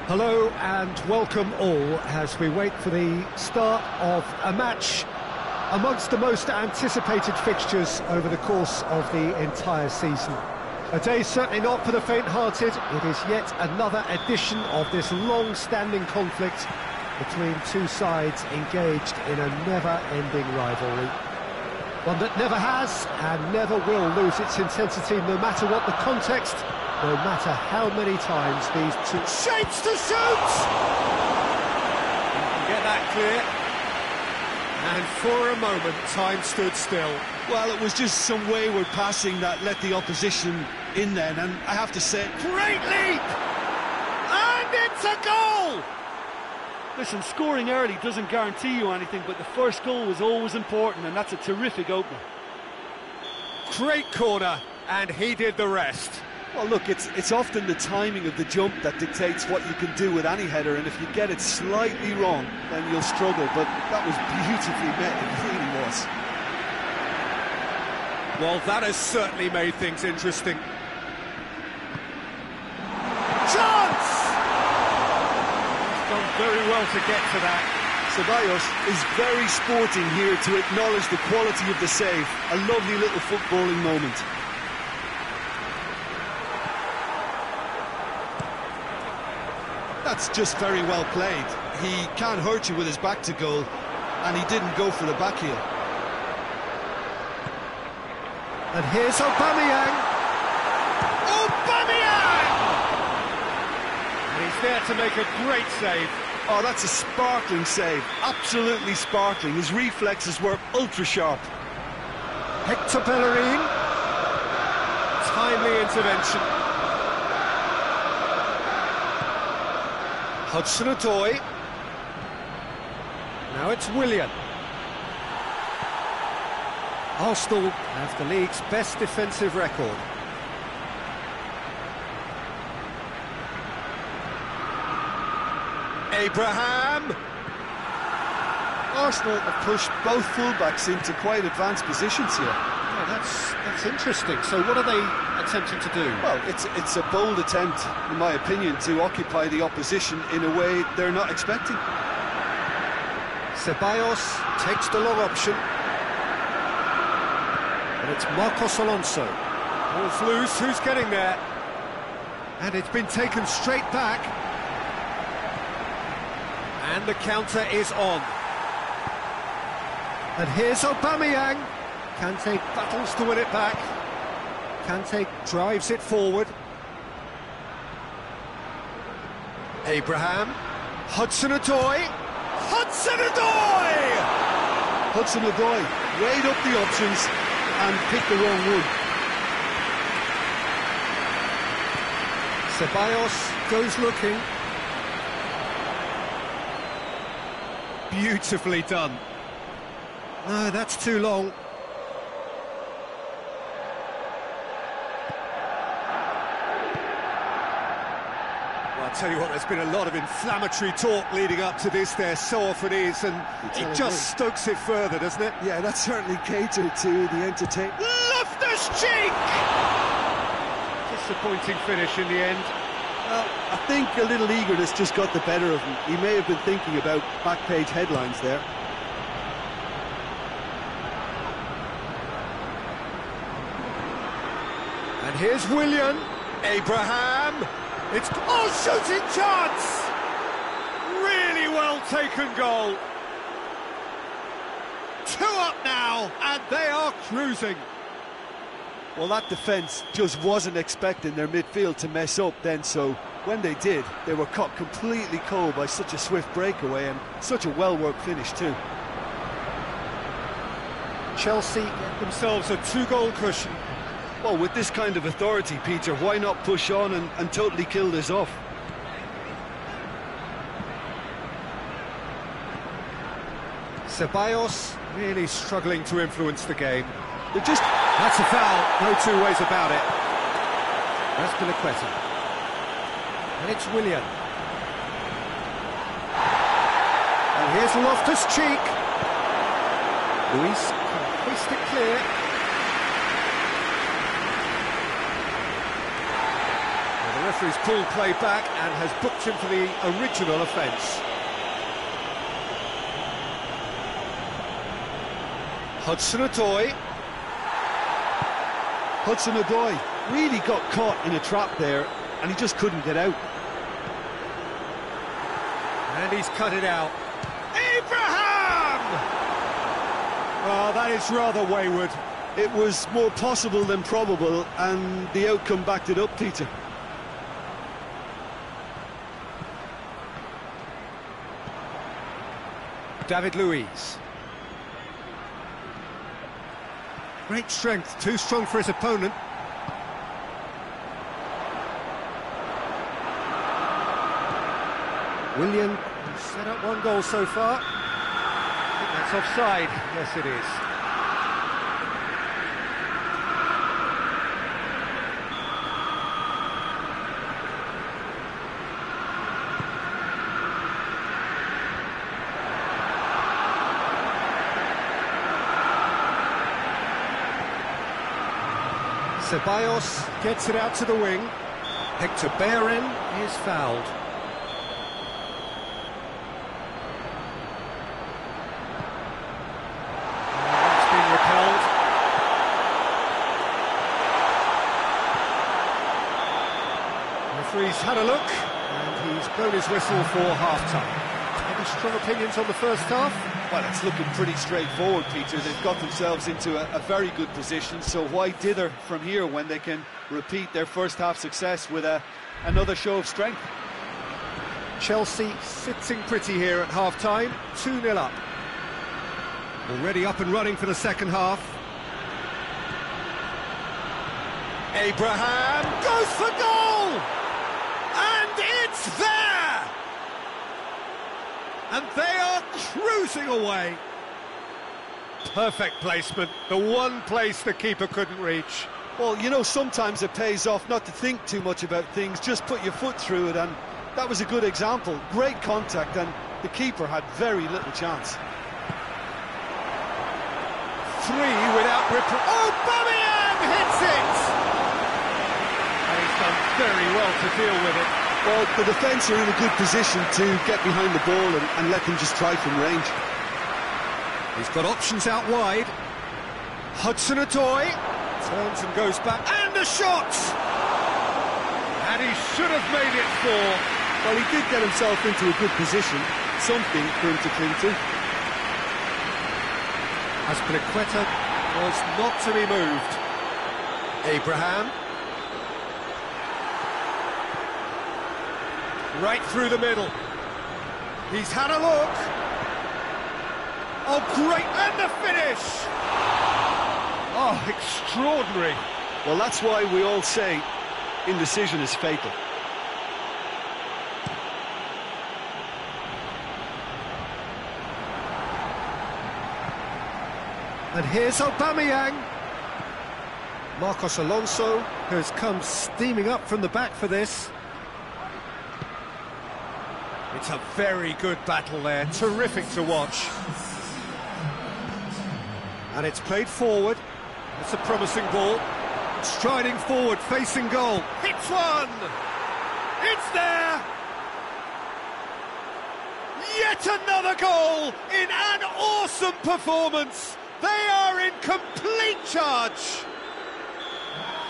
Hello and welcome all as we wait for the start of a match amongst the most anticipated fixtures over the course of the entire season. A day certainly not for the faint-hearted. It is yet another edition of this long-standing conflict between two sides engaged in a never-ending rivalry. One that never has and never will lose its intensity no matter what the context, no matter how many times these two... Shapes to shoot! You can get that clear. And for a moment, time stood still. Well, it was just some wayward passing that let the opposition in then, and I have to say... Great leap! And it's a goal! Listen, scoring early doesn't guarantee you anything, but the first goal was always important, and that's a terrific opener. Great corner, and he did the rest. Well, look, it's often the timing of the jump that dictates what you can do with any header, and if you get it slightly wrong, then you'll struggle, but that was beautifully met, it really was. Well, that has certainly made things interesting. Chance! He's done very well to get to that. Ceballos is very sporting here to acknowledge the quality of the save. A lovely little footballing moment. That's just very well played. He can't hurt you with his back to goal, and he didn't go for the back heel. And here's Aubameyang. Aubameyang! And he's there to make a great save. Oh, that's a sparkling save. Absolutely sparkling. His reflexes were ultra-sharp. Hector Bellerin. Timely intervention. Hudson-Odoi. Now it's Willian. Arsenal have the league's best defensive record. Abraham! Arsenal have pushed both fullbacks into quite advanced positions here. Oh, that's interesting. So what are they attempting to do? Well, it's a bold attempt, in my opinion, to occupy the opposition in a way they're not expecting. Ceballos takes the long option. And it's Marcos Alonso. Ball's loose, who's getting there? And it's been taken straight back. And the counter is on. And here's Aubameyang. Kante battles to win it back. Kante drives it forward. Abraham. Hudson-Odoi. Hudson-Odoi! Hudson-Odoi weighed up the options and picked the wrong one. Ceballos goes looking. Beautifully done. No, that's too long. Well, I'll tell you what, there's been a lot of inflammatory talk leading up to this. There so often is, and it just stokes it further, doesn't it? Yeah, that's certainly catered to the entertainment. Loftus-Cheek! Disappointing finish in the end. Well, I think a little eagerness just got the better of him. He may have been thinking about back-page headlines there. And here's Willian. Abraham. It's... Oh, shooting chance! Really well taken goal. 2 up now, and they are cruising. Well, that defence just wasn't expecting their midfield to mess up then, so when they did, they were caught completely cold by such a swift breakaway and such a well-worked finish too. Chelsea get themselves a 2-goal cushion. Well, with this kind of authority, Peter, why not push on and totally kill this off? Ceballos really struggling to influence the game. That's a foul, no two ways about it. That's Piliqueta. And it's Willian. And here's Loftus-Cheek. Luis can hoist it clear. Well, the Referee's pulled play back and has booked him for the original offence. Hudson-Odoi. Hudson-Odoi really got caught in a trap there, and he just couldn't get out. And he's cut it out. Abraham! Oh, that is rather wayward. It was more possible than probable, and the outcome backed it up, Peter. David Luiz. Great strength, too strong for his opponent. Willian set up one goal so far. I think that's offside. Yes, it is. Ceballos gets it out to the wing. Hector Bellerin is fouled. And that's been repelled. The referee's had a look, and he's blown his whistle for half-time. Any strong opinions on the first half? Well, it's looking pretty straightforward, Peter. They've got themselves into a very good position, so why dither from here when they can repeat their first half success with another show of strength? Chelsea sitting pretty here at half-time, 2-0 up. Already up and running for the second half. Abraham goes for goal! And it's there! And they are cruising away. Perfect placement, the one place the keeper couldn't reach. Well, you know, sometimes it pays off not to think too much about things, just put your foot through it, and that was a good example. Great contact, and the keeper had very little chance. Three without reply. Oh, Aubameyang hits it! And he's done very well to deal with it. Well, the defence are in a good position to get behind the ball and let them just try from range. He's got options out wide. Hudson-Odoi turns and goes back, and a shot! And he should have made it four. Well, he did get himself into a good position, something for him to cling to. Azpilicueta was not to be moved. Abraham. Right through the middle. He's had a look. Oh, great, and the finish! Oh, extraordinary. Well, that's why we all say indecision is fatal. And here's Aubameyang. Marcos Alonso has come steaming up from the back for this. It's a very good battle there, terrific to watch. And it's played forward. It's a promising ball. Striding forward, facing goal. Hits one! It's there! Yet another goal in an awesome performance. They are in complete charge.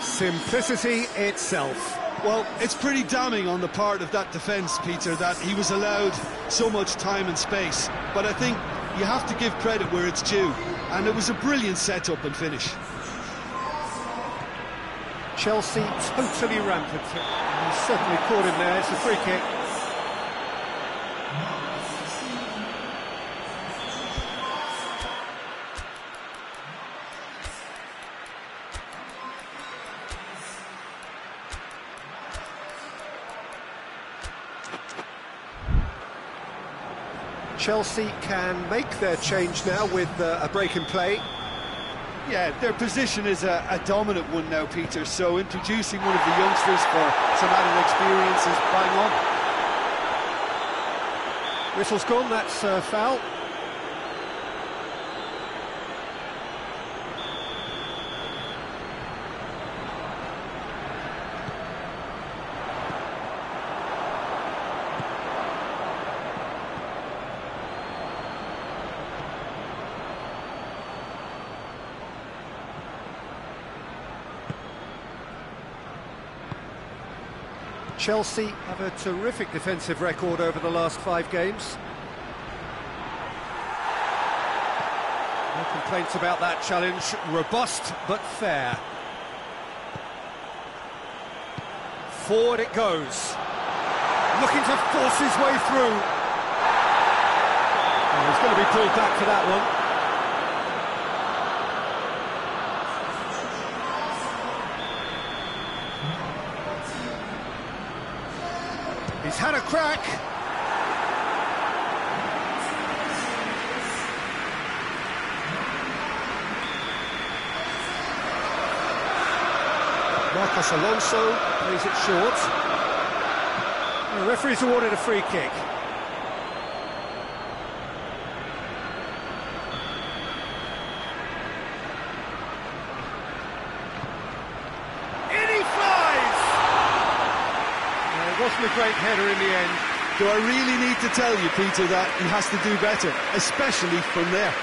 Simplicity itself. Well, it's pretty damning on the part of that defence, Peter, that he was allowed so much time and space. But I think you have to give credit where it's due. And it was a brilliant set-up and finish. Chelsea totally rampant. He's certainly caught him there. It's a free kick. Chelsea can make their change now with a break in play. Yeah, their position is a dominant one now, Peter, so introducing one of the youngsters for some added experience is bang on. Whistle's gone, that's foul. Chelsea have a terrific defensive record over the last 5 games. No complaints about that challenge. Robust but fair. Forward it goes. Looking to force his way through. Oh, he's going to be pulled back for that one. He's had a crack. Marcos Alonso plays it short. The referee's awarded a free kick. In he flies! It wasn't a great header in the end. Do I really need to tell you, Peter, that he has to do better, especially from there?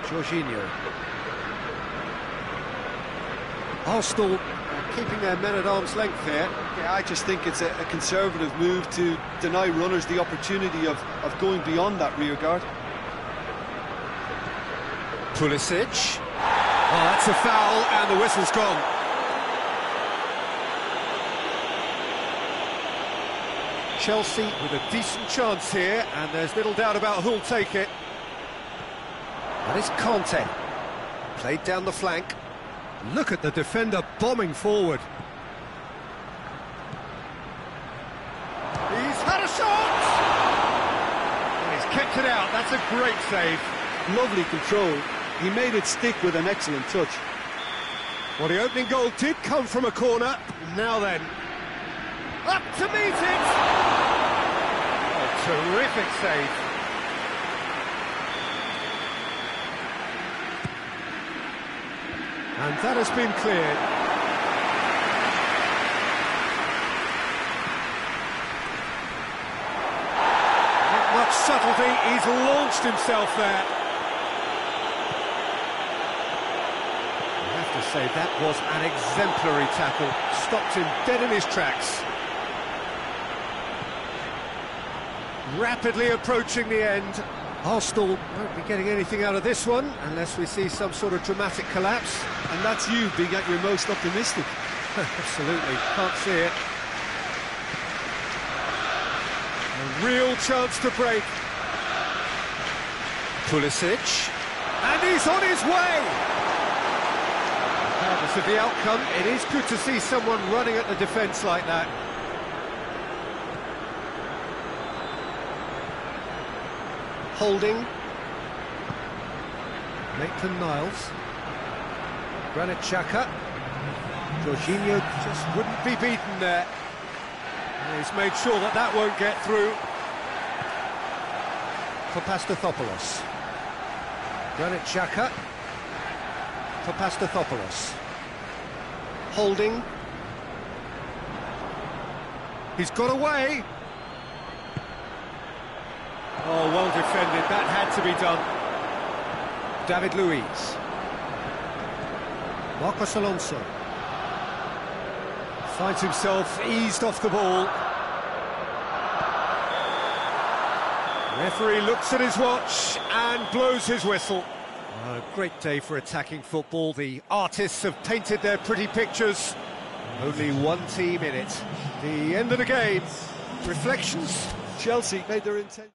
Jorginho. Arsenal keeping their men at arm's length there. Yeah, I just think it's a conservative move to deny runners the opportunity of going beyond that rear guard. Pulisic. Oh, that's a foul, and the whistle's gone. Chelsea with a decent chance here, and there's little doubt about who'll take it. That is Conte. Played down the flank. Look at the defender bombing forward. He's had a shot! And he's kept it out. That's a great save. Lovely control. He made it stick with an excellent touch. Well, the opening goal did come from a corner. Now then. Up to meet it! Oh, terrific save. And that has been cleared. Not much subtlety, he's launched himself there. I have to say, that was an exemplary tackle. Stopped him dead in his tracks. Rapidly approaching the end. Arsenal won't be getting anything out of this one unless we see some sort of dramatic collapse. And that's you being at your most optimistic. Absolutely, can't see it. A real chance to break. Pulisic. And he's on his way! Regardless of the outcome, it is good to see someone running at the defence like that. Holding. Maitland-Niles. Granit Xhaka. Jorginho just wouldn't be beaten there. And he's made sure that that won't get through. For Pastathopoulos. Granit Xhaka. For Pastathopoulos. Holding. He's got away. Oh, well defended. That had to be done. David Luiz. Marcos Alonso. Finds himself eased off the ball. Referee looks at his watch and blows his whistle. A great day for attacking football. The artists have painted their pretty pictures. Only one team in it. The end of the game. Reflections? Chelsea made their intent.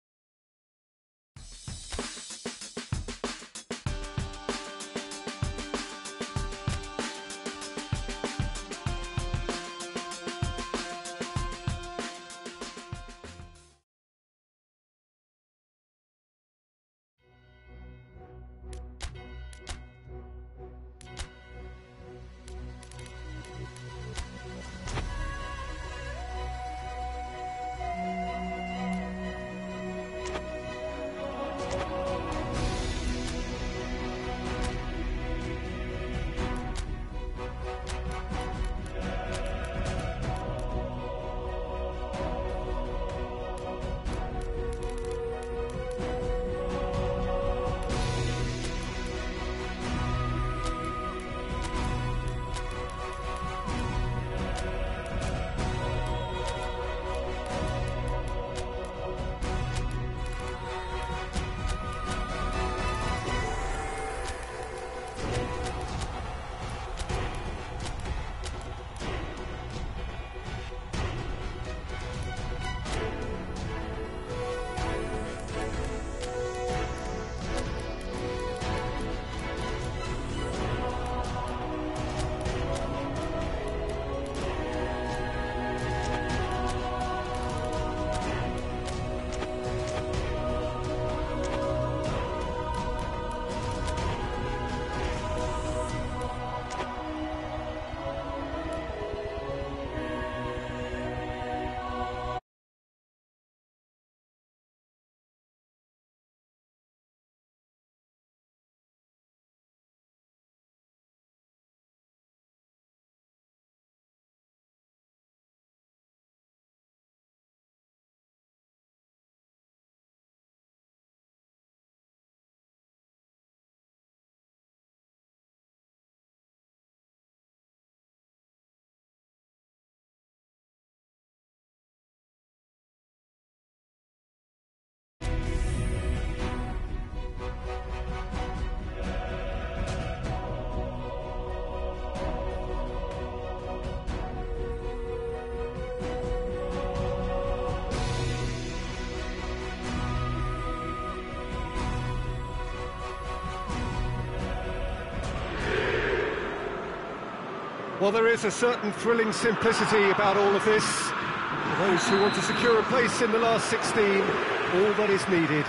Well, there is a certain thrilling simplicity about all of this. For those who want to secure a place in the last 16, all that is needed,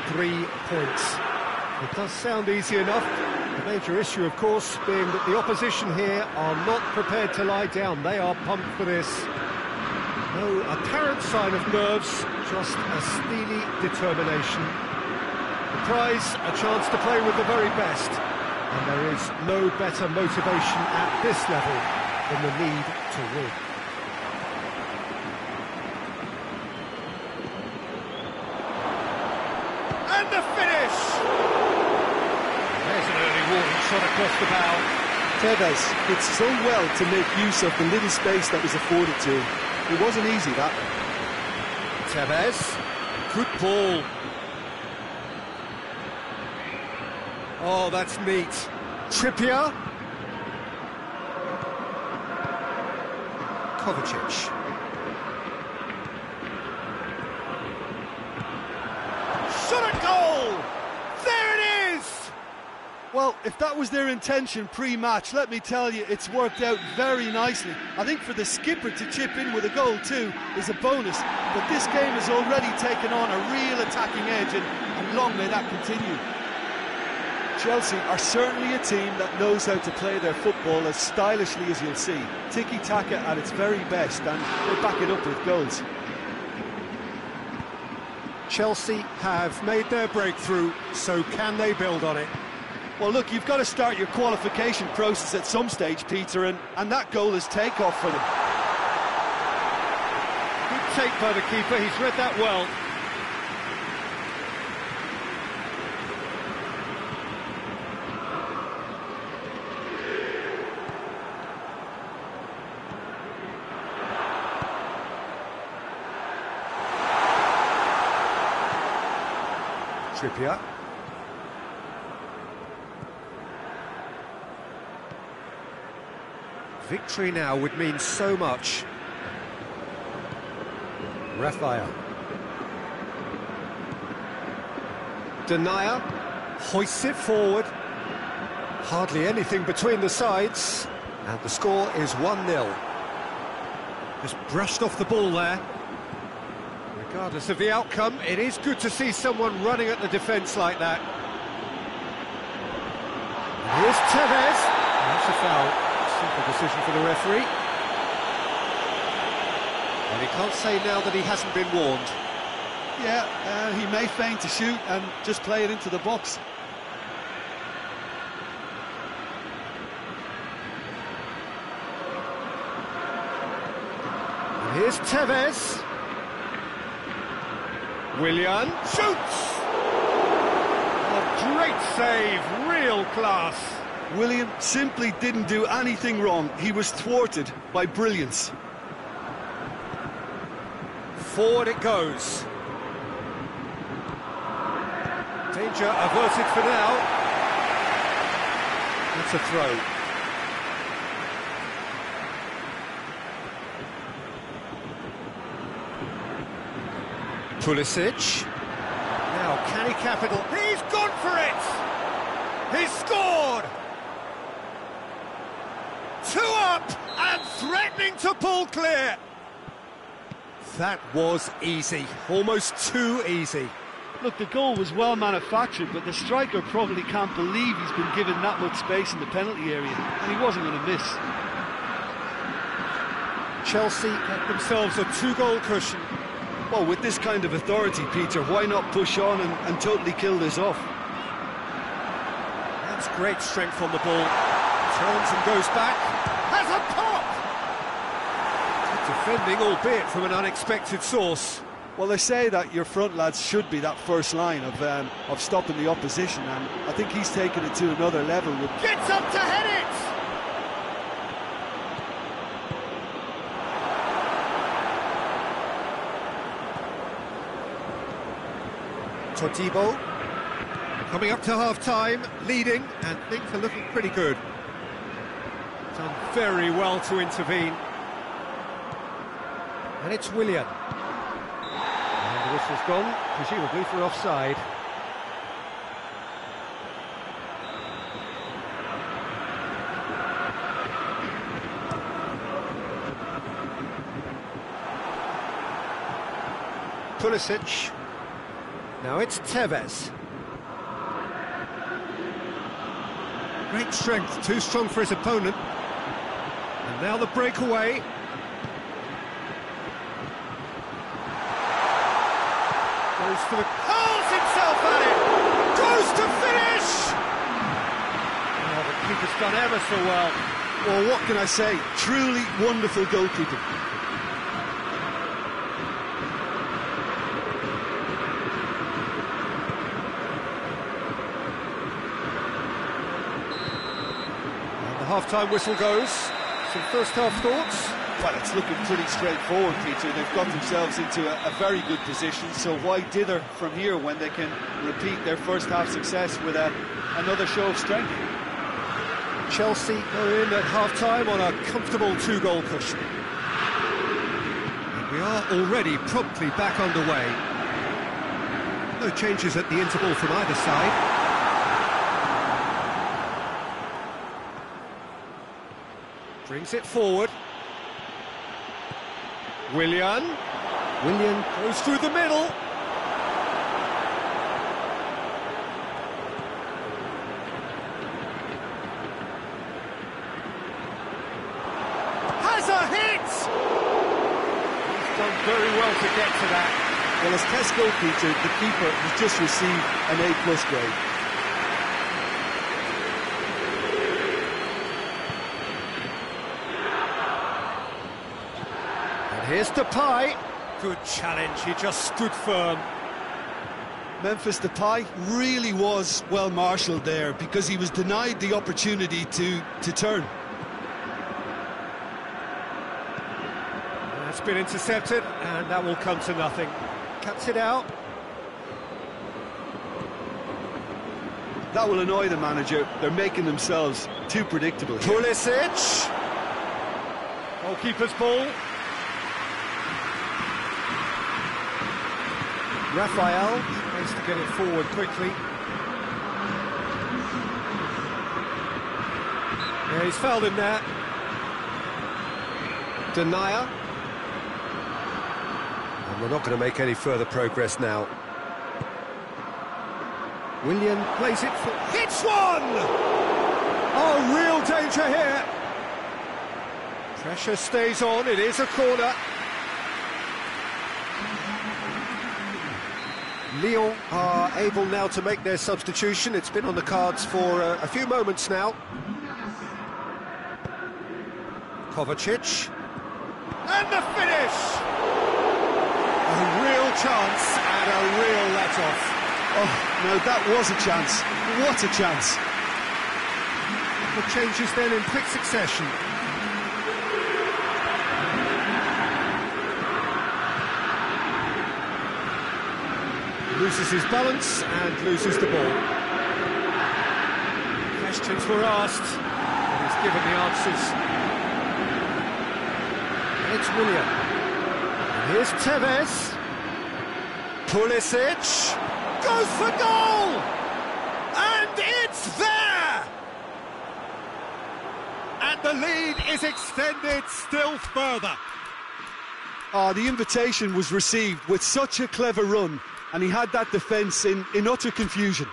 3 points. It does sound easy enough. The major issue, of course, being that the opposition here are not prepared to lie down. They are pumped for this. No apparent sign of nerves, just a steely determination. The prize, a chance to play with the very best. And there is no better motivation at this level than the need to win. And the finish! There's an early warning shot across the bow. Tevez did so well to make use of the little space that was afforded to him. It wasn't easy, that. Tevez, good ball. Oh, that's neat. Trippier. Kovacic. Shot at goal! There it is! Well, if that was their intention pre-match, let me tell you, it's worked out very nicely. I think for the skipper to chip in with a goal too is a bonus, but this game has already taken on a real attacking edge, and long may that continue. Chelsea are certainly a team that knows how to play their football as stylishly as you'll see. Tiki-taka at its very best, and they back it up with goals. Chelsea have made their breakthrough, so can they build on it? Well, look, you've got to start your qualification process at some stage, Peter, and that goal is takeoff for them. Good take by the keeper, he's read that well. Trippier. Victory now would mean so much. Raphael. Denier hoists it forward. Hardly anything between the sides. And the score is 1-0. Just brushed off the ball there. Regardless of the outcome, it is good to see someone running at the defence like that. And here's Tevez. That's a foul. Simple decision for the referee. And he can't say now that he hasn't been warned. Yeah, he may feign to shoot and just play it into the box. And here's Tevez. Willian shoots! A great save, real class. William simply didn't do anything wrong. He was thwarted by brilliance. Forward it goes. Danger averted for now. That's a throw. Pulisic. Now, can he capital? He's gone for it! He's scored! 2 up and threatening to pull clear. That was easy, almost too easy. Look, the goal was well manufactured, but the striker probably can't believe he's been given that much space in the penalty area, and he wasn't going to miss. Chelsea get themselves a 2-goal cushion. Well, with this kind of authority, Peter, why not push on and totally kill this off? That's great strength on the ball. Turns and goes back. Has a pop! Good defending, albeit from an unexpected source. Well, they say that your front lads should be that first line of stopping the opposition, and I think he's taken it to another level. Gets up to head it! Todibo coming up to half-time, leading, and things are looking pretty good. Done very well to intervene. And it's Willian. And the whistle's gone, presumably for offside. Pulisic. Now it's Tevez. Great strength, too strong for his opponent. And now the breakaway. Goes for the... Hurls himself at it! Goes to finish! Oh, the keeper's done ever so well. Well, what can I say? Truly wonderful goalkeeping. And the half-time whistle goes. Some first-half thoughts? Well, it's looking pretty straightforward, Peter. They've got themselves into a very good position, so why dither from here when they can repeat their first-half success with another show of strength? Chelsea go in at half-time on a comfortable two-goal cushion. And we are already promptly back underway. No changes at the interval from either side. Brings it forward. Willian goes through the middle. Has a hit! He's done very well to get to that. Well, as test goalkeeper, the keeper has just received an A+ grade. Here's Depay. Good challenge, he just stood firm. Memphis Depay really was well marshalled there because he was denied the opportunity to turn. That's been intercepted, and that will come to nothing. Cuts it out. That will annoy the manager. They're making themselves too predictable here. Pulisic. Goalkeeper's ball. Raphael needs to get it forward quickly. Yeah, he's fouled him there. Denier. And we're not going to make any further progress now. Willian plays it for... Hits one! Oh, real danger here. Pressure stays on, it is a corner. Lyon are able now to make their substitution. It's been on the cards for a few moments now. Kovacic. And the finish! A real chance and a real let-off. Oh, no, that was a chance. What a chance. The changes then in quick succession. Loses his balance and loses the ball. Questions were asked, and he's given the answers. And it's Willian. And here's Tevez. Pulisic goes for goal! And it's there! And the lead is extended still further. Oh, the invitation was received with such a clever run. And he had that defence in utter confusion.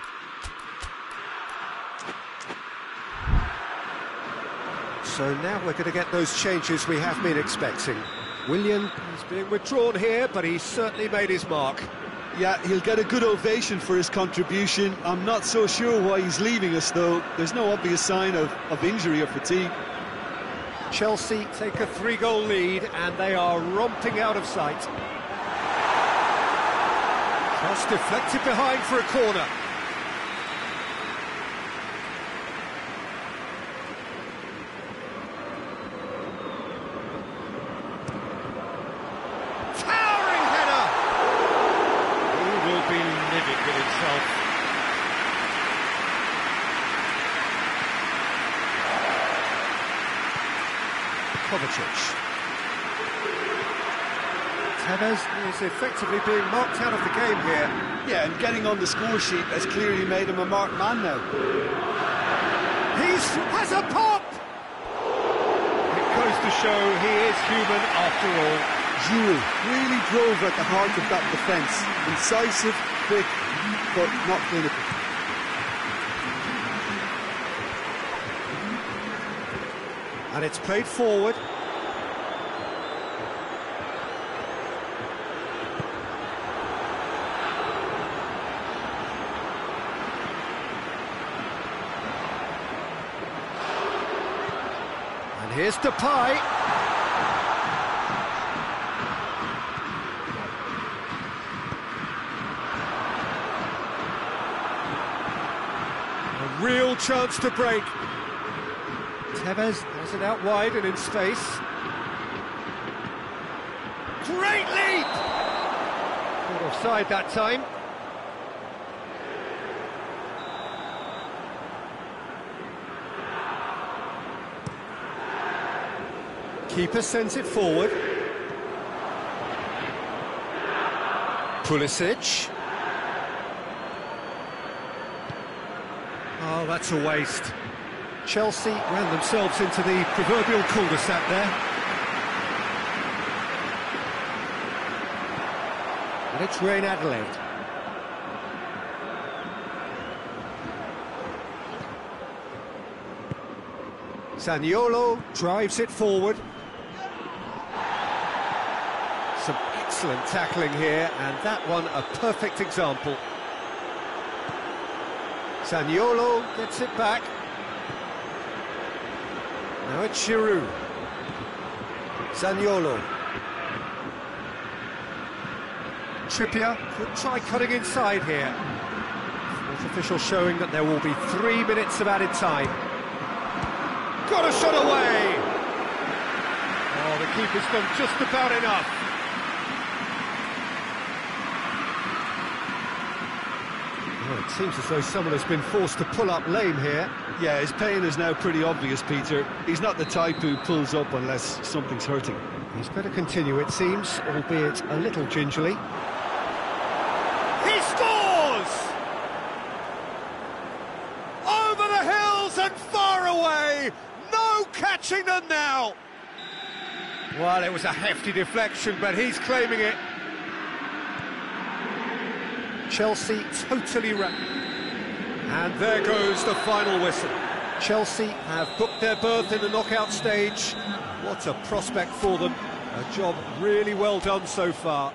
So now we're going to get those changes we have been expecting. Willian is being withdrawn here, but he's certainly made his mark. Yeah, he'll get a good ovation for his contribution. I'm not so sure why he's leaving us, though. There's no obvious sign of injury or fatigue. Chelsea take a 3-goal lead, and they are romping out of sight. Cross deflected behind for a corner. Towering header! He will be livid with himself. Kovacic. Tevez is effectively being marked out of the game here. Yeah, and getting on the score sheet has clearly made him a marked man now. Has a pop! It goes to show he is human after all. Giroud really drove at the heart of that defence. Incisive, quick, but not clinical. And it's played forward. And here's Depay. A real chance to break. Tevez has it out wide and in space. Great leap! Not offside that time. Keeper sends it forward. Pulisic. Oh, that's a waste. Chelsea ran themselves into the proverbial cul-de-sac there. And it's Reign Adelaide. Zaniolo drives it forward. Some excellent tackling here, and that one a perfect example. Zaniolo gets it back. Now it's Giroud. Zaniolo. Trippier could try cutting inside here. Fourth official showing that there will be 3 minutes of added time. Got a shot away! Oh, the keeper's done just about enough. Oh, it seems as though someone has been forced to pull up lame here. Yeah, his pain is now pretty obvious, Peter. He's not the type who pulls up unless something's hurting. He's better continue, it seems, albeit a little gingerly. He scores! Over the hills and far away! No catching them now! Well, it was a hefty deflection, but he's claiming it. Chelsea totally and there goes the final whistle. Chelsea have booked their berth in the knockout stage. What a prospect for them. A job really well done so far.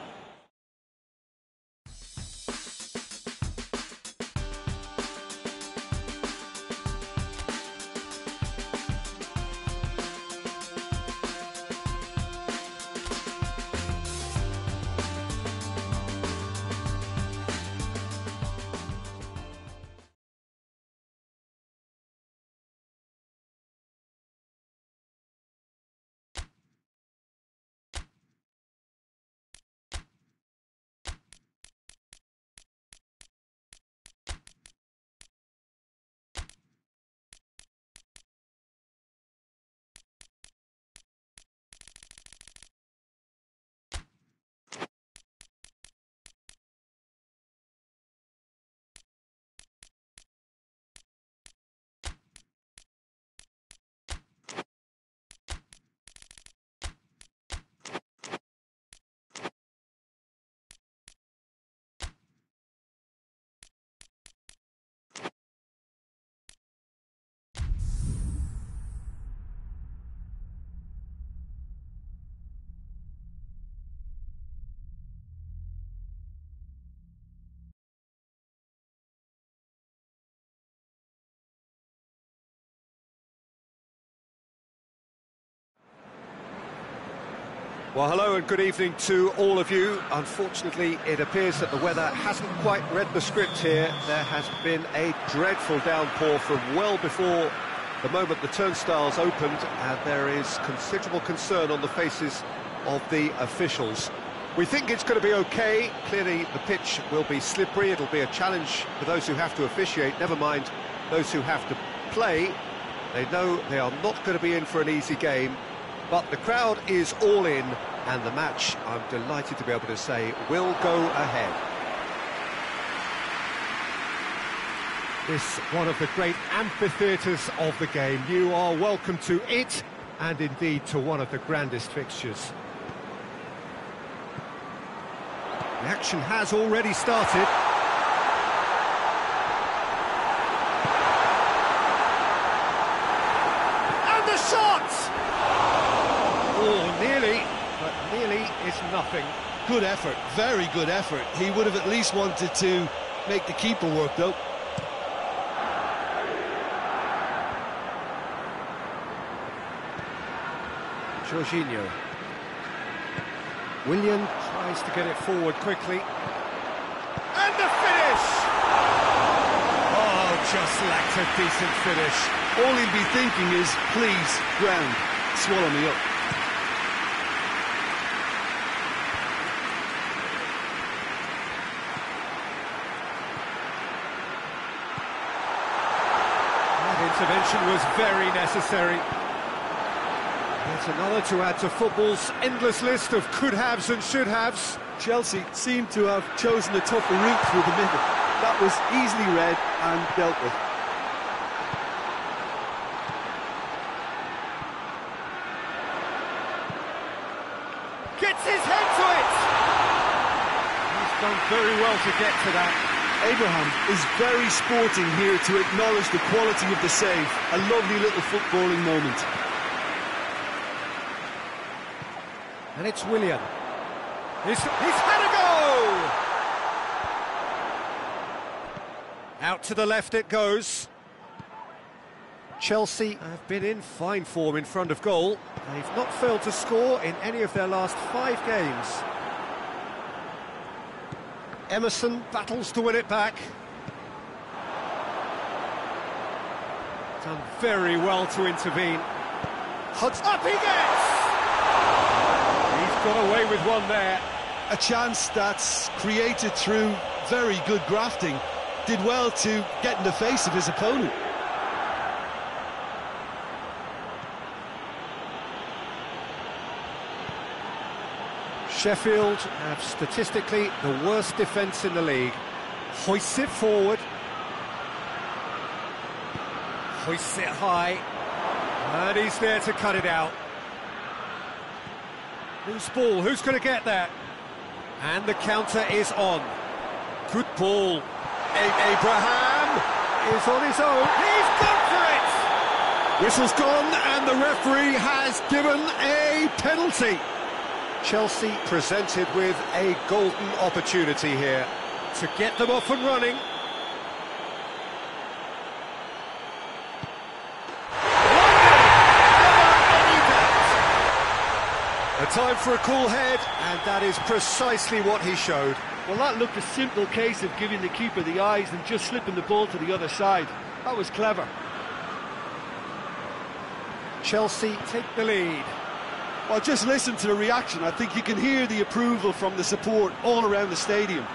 Well, hello and good evening to all of you. Unfortunately, it appears that the weather hasn't quite read the script here. There has been a dreadful downpour from well before the moment the turnstiles opened, and there is considerable concern on the faces of the officials. We think it's going to be okay. Clearly, the pitch will be slippery. It'll be a challenge for those who have to officiate, never mind those who have to play. They know they are not going to be in for an easy game. But the crowd is all in, and the match, I'm delighted to be able to say, will go ahead. This one of the great amphitheatres of the game. You are welcome to it, and indeed to one of the grandest fixtures. The action has already started. And the shot! Oh, nearly, but nearly is nothing. Good effort, very good effort. He would have at least wanted to make the keeper work, though. Jorginho. Willian tries to get it forward quickly. And the finish! Oh, just lacked a decent finish. All he'd be thinking is, please, ground, swallow me up. That intervention was very necessary. There's another to add to football's endless list of could-haves and should-haves. Chelsea seem to have chosen a tougher route through the middle. That was easily read and dealt with. Gets his head to it! He's done very well to get to that. Abraham is very sporting here to acknowledge the quality of the save. A lovely little footballing moment. And it's Willian. He's had a go! Out to the left it goes. Chelsea have been in fine form in front of goal. They've not failed to score in any of their last 5 games. Emerson battles to win it back. Done very well to intervene. Hudson. Up he gets! He's got away with one there. A chance that's created through very good grafting. Did well to get in the face of his opponent. Sheffield have statistically the worst defence in the league. Hoists it forward. Hoists it high. And he's there to cut it out. Loose ball, who's going to get that? And the counter is on. Good ball. Abraham is on his own. He's gone for it! Whistle's gone and the referee has given a penalty. Chelsea presented with a golden opportunity here to get them off and running. A time for a cool head, and that is precisely what he showed. Well, that looked a simple case of giving the keeper the eyes and just slipping the ball to the other side. That was clever. Chelsea take the lead. Well, just listen to the reaction. I think you can hear the approval from the support all around the stadium.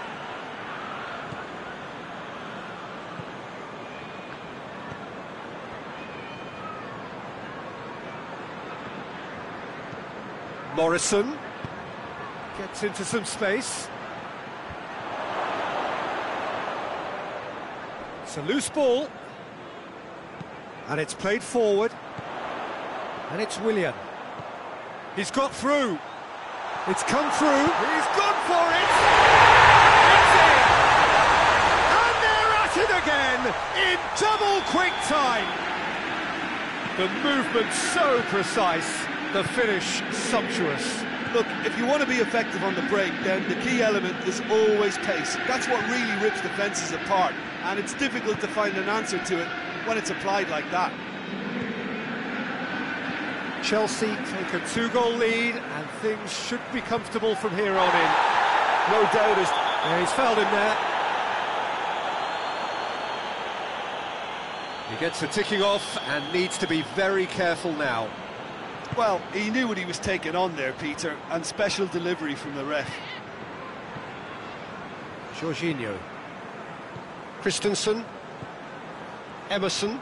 Morrison gets into some space. It's a loose ball. And it's played forward. And it's Willian. He's got through. It's come through. He's gone for it. It's in. And they're at it again in double quick time. The movement so precise. The finish sumptuous. Look, if you want to be effective on the break, then the key element is always pace. That's what really rips defences apart. And it's difficult to find an answer to it when it's applied like that. Chelsea take a 2-goal lead and things should be comfortable from here on in. No doubt. Yeah, he's fouled him there. He gets a ticking off and needs to be very careful now. Well, he knew what he was taking on there, Peter, and special delivery from the ref. Jorginho. Christensen. Emerson.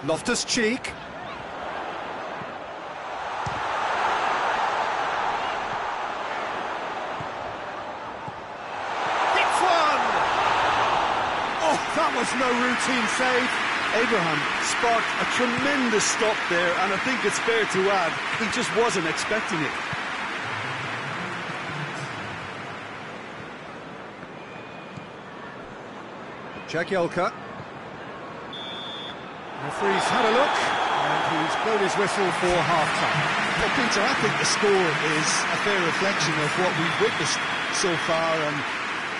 Loftus-Cheek. Hits one! Oh, that was no routine save. Abraham sparked a tremendous stop there, and I think it's fair to add, he just wasn't expecting it. Jagielka. Referee's had a look, and he's blown his whistle for half-time. Well, Peter, I think the score is a fair reflection of what we've witnessed so far, and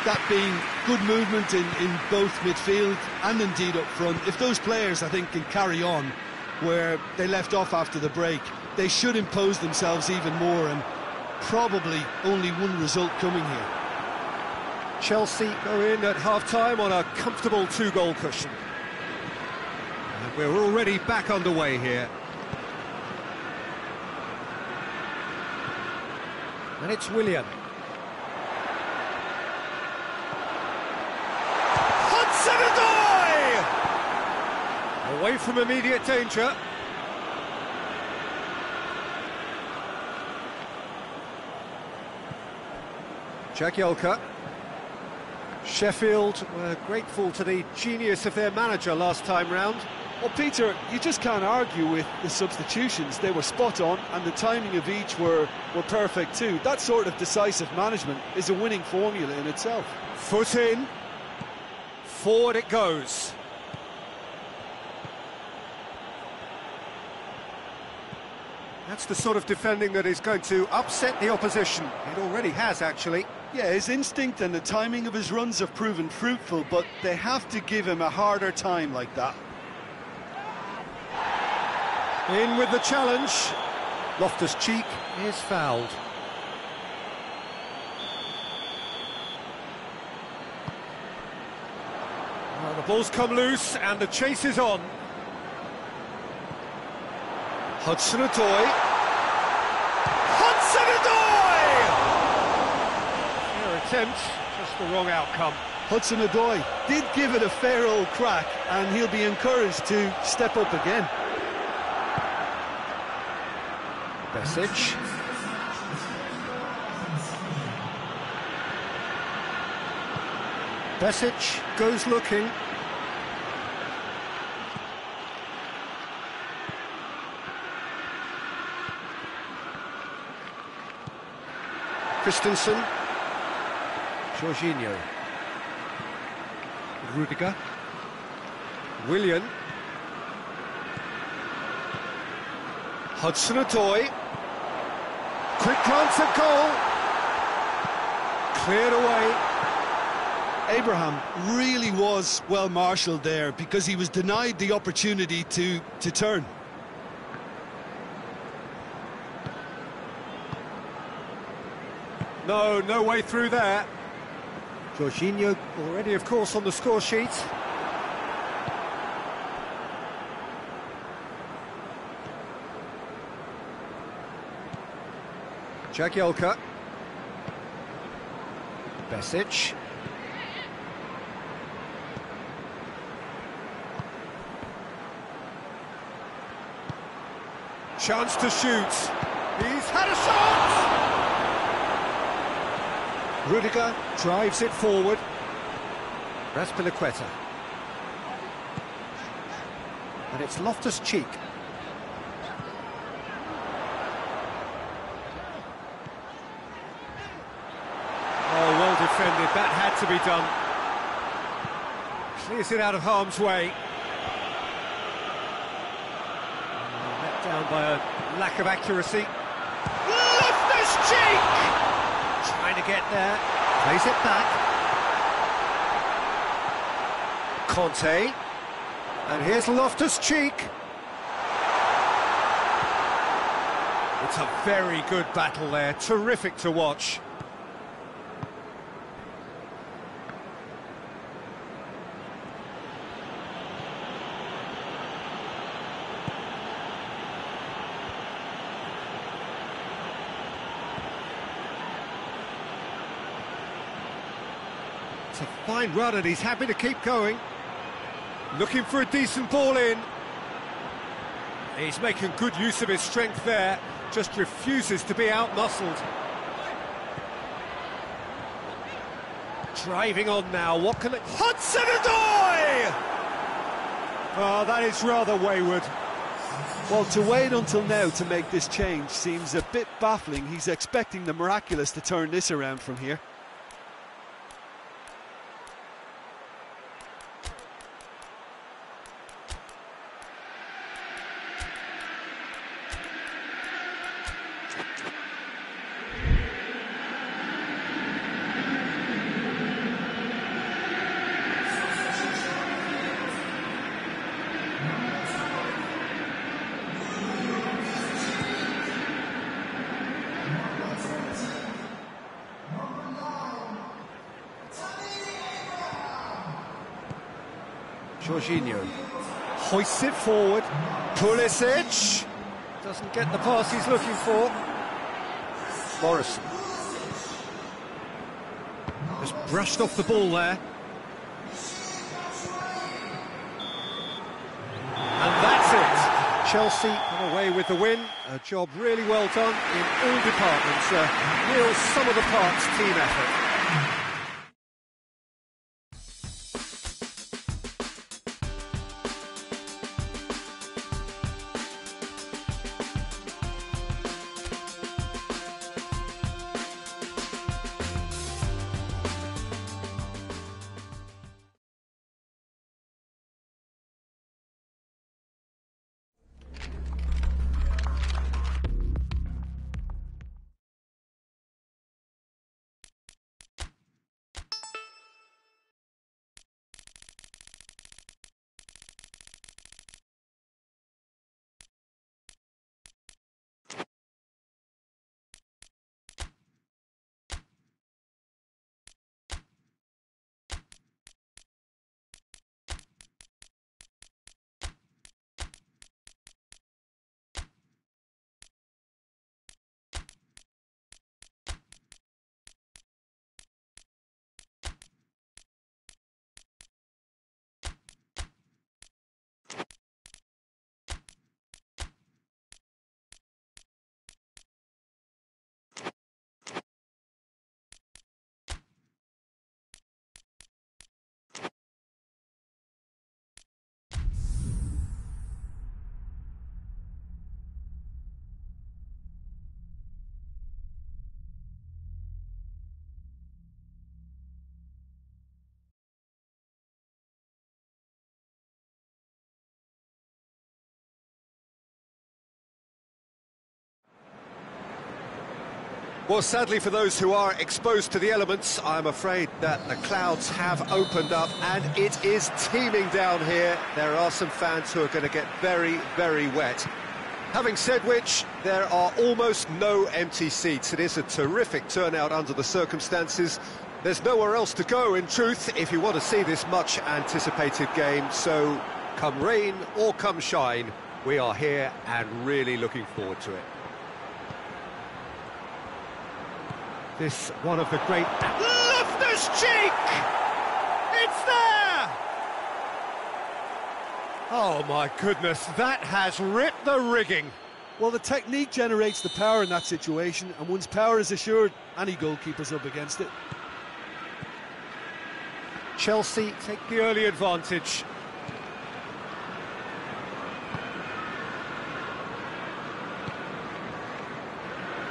that being good movement in both midfield and indeed up front. If those players, I think, can carry on where they left off after the break, they should impose themselves even more, and probably only one result coming here. Chelsea go in at half-time on a comfortable 2-goal cushion. And we're already back underway here. And it's Willian. Hudson-Odoi! Away from immediate danger. Jagielka. Sheffield were grateful to the genius of their manager last time round. Well, Peter, you just can't argue with the substitutions. They were spot on, and the timing of each were perfect too. That sort of decisive management is a winning formula in itself. Foot in, forward it goes. That's the sort of defending that is going to upset the opposition. It already has, actually. Yeah, his instinct and the timing of his runs have proven fruitful, but they have to give him a harder time like that. In with the challenge. Loftus-Cheek is fouled. Well, the ball's come loose and the chase is on. Hudson-Odoi. Hudson-Odoi! Fair attempt, just the wrong outcome. Hudson-Odoi did give it a fair old crack, and he'll be encouraged to step up again. Besic. Besic goes looking. Christensen. Jorginho. Rudiger. Willian. Hudson-Odoi. Quick glance at goal. Cleared away. Abraham really was well marshalled there because he was denied the opportunity to turn. No way through there. Jorginho already, of course, on the score sheet. Jagielka. Besic. Chance to shoot. He's had a shot! Rudiger drives it forward. Raspilicueta. And it's Loftus-Cheek. Oh, well defended. That had to be done. Clears it out of harm's way. Let down by a lack of accuracy. Loftus-Cheek! Trying to get there. Plays it back. Conte. And here's Loftus-Cheek. It's a very good battle there. Terrific to watch. It's a fine run and he's happy to keep going. Looking for a decent ball in. He's making good use of his strength there. Just refuses to be out-muscled. Driving on now. What can it... Hudson-Odoi! Oh, that is rather wayward. Well, to wait until now to make this change seems a bit baffling. He's expecting the miraculous to turn this around from here. Jorginho hoists it forward. Pulisic doesn't get the pass he's looking for. Morrison just brushed off the ball there. And that's it. Chelsea come away with the win. A job really well done in all departments. A real sum-of-the-parts team effort. Well, sadly for those who are exposed to the elements, I'm afraid that the clouds have opened up and it is teeming down here. There are some fans who are going to get very, very wet. Having said which, there are almost no empty seats. It is a terrific turnout under the circumstances. There's nowhere else to go, in truth, if you want to see this much-anticipated game. So, come rain or come shine, we are here and really looking forward to it. This one of the great... Loftus-Cheek! It's there! Oh my goodness, that has ripped the rigging. Well, the technique generates the power in that situation, and once power is assured, any goalkeeper's up against it. Chelsea take the early advantage.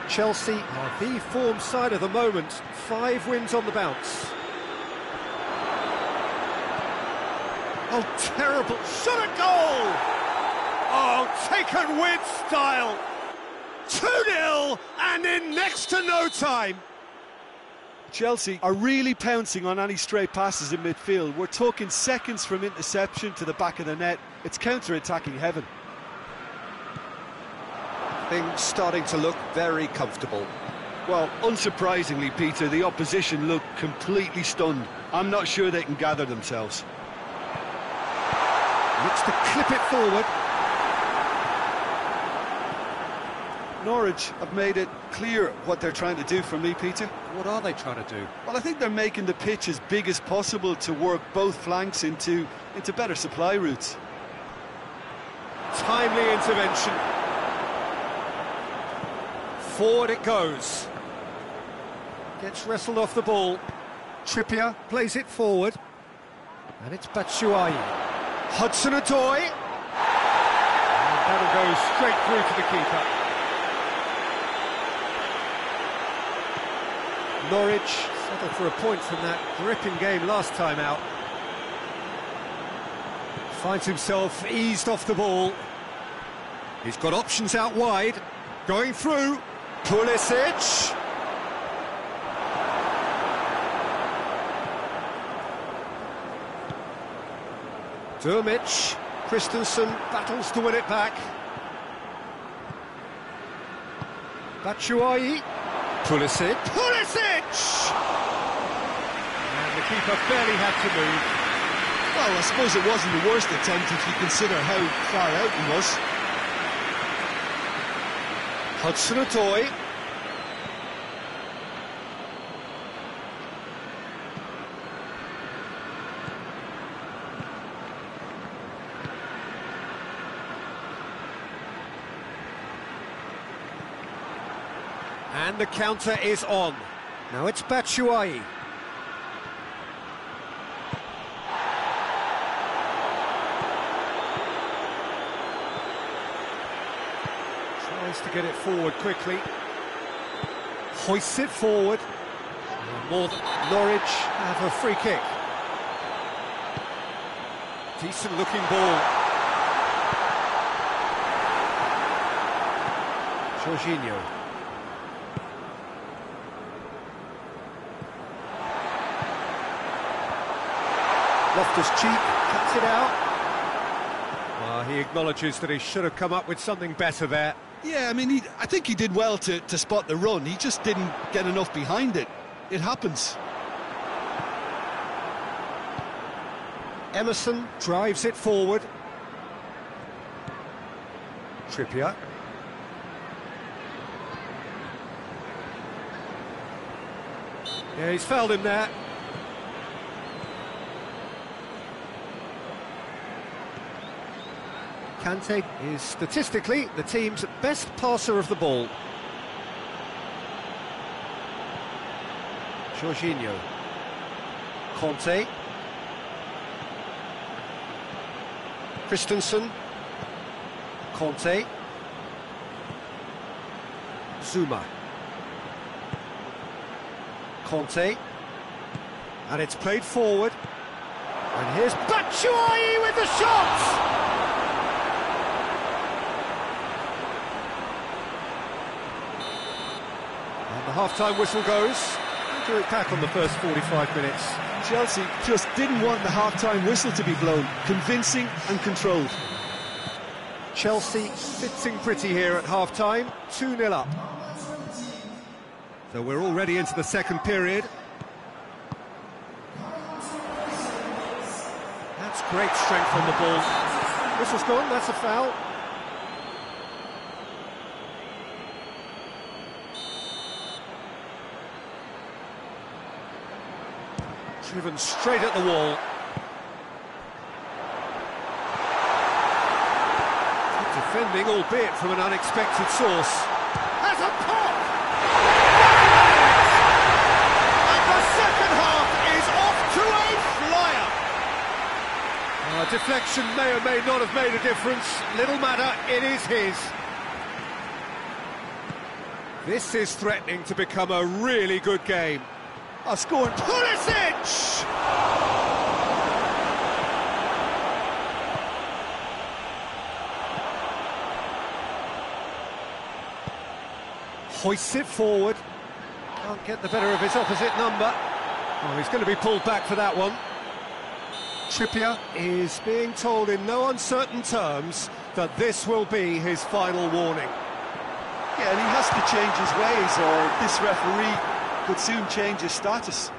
Chelsea are the form side of the moment. 5 wins on the bounce. Oh, terrible shot at goal! Oh, taken with style. 2-0 and in next to no time. Chelsea are really pouncing on any stray passes in midfield. We're talking seconds from interception to the back of the net. It's counter-attacking heaven. Things starting to look very comfortable. Well, unsurprisingly, Peter, the opposition look completely stunned. I'm not sure they can gather themselves. Looks to clip it forward. Norwich have made it clear what they're trying to do for me, Peter. What are they trying to do? Well, I think they're making the pitch as big as possible to work both flanks into better supply routes. Timely intervention. Forward it goes. Gets wrestled off the ball. Trippier plays it forward. And it's Batshuayi. Hudson-Odoi. And that'll go straight through to the keeper. Norwich settled for a point from that gripping game last time out. Finds himself eased off the ball. He's got options out wide. Going through. Pulisic. Dermich. Christensen battles to win it back. Batshuayi. Pulisic. Pulisic! And the keeper barely had to move. Well, I suppose it wasn't the worst attempt if you consider how far out he was. Hudson-Odoi. And the counter is on. Now it's Batshuayi. Tries to get it forward quickly. Hoists it forward. More than Norwich have a free kick. Decent looking ball. Jorginho. Loftus-Cheek cuts it out. Well, he acknowledges that he should have come up with something better there. Yeah, I mean, I think he did well to spot the run. He just didn't get enough behind it. It happens. Emerson drives it forward. Trippier. Yeah, he's fouled him there. Kante is statistically the team's best passer of the ball. Jorginho. Conte. Christensen. Conte. Zuma. Conte. And it's played forward. And here's Batshuayi with the shot! The half-time whistle goes. We'll do it back on the first 45 minutes. Chelsea just didn't want the half-time whistle to be blown. Convincing and controlled. Chelsea sitting pretty here at half-time, 2-0 up. So we're already into the second period. That's great strength on the ball. Whistle's gone, that's a foul. Driven straight at the wall. Good defending, albeit from an unexpected source. Has a pop! And the second half is off to a flyer! Deflection may or may not have made a difference. Little matter, it is his. This is threatening to become a really good game. Scoring Pulisic! Hoists it forward. Can't get the better of his opposite number. Oh, he's going to be pulled back for that one. Trippier is being told in no uncertain terms that this will be his final warning. Yeah, and he has to change his ways, or this referee could soon change his status.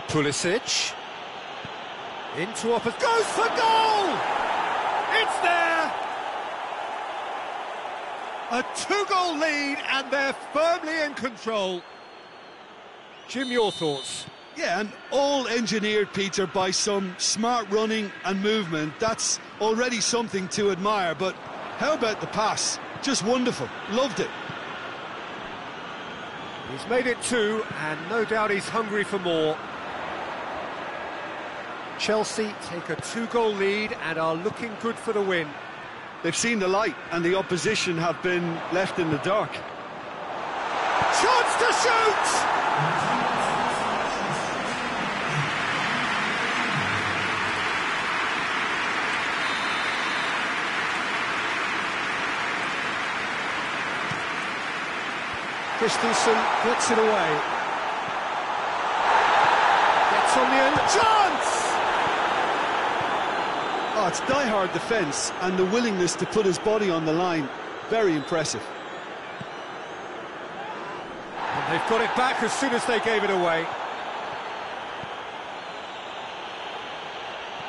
Pulisic into opposite, goes for goal! It's there! A 2-goal lead and they're firmly in control. Jim, your thoughts? Yeah, and all engineered, Peter, by some smart running and movement. That's already something to admire, but how about the pass? Just wonderful, loved it. He's made it 2, and no doubt he's hungry for more. Chelsea take a 2-goal lead and are looking good for the win. They've seen the light, and the opposition have been left in the dark. Chance to shoot! Christensen gets it away. Gets on the end. Chance! Oh, it's die-hard defence and the willingness to put his body on the line. Very impressive. And they've got it back as soon as they gave it away.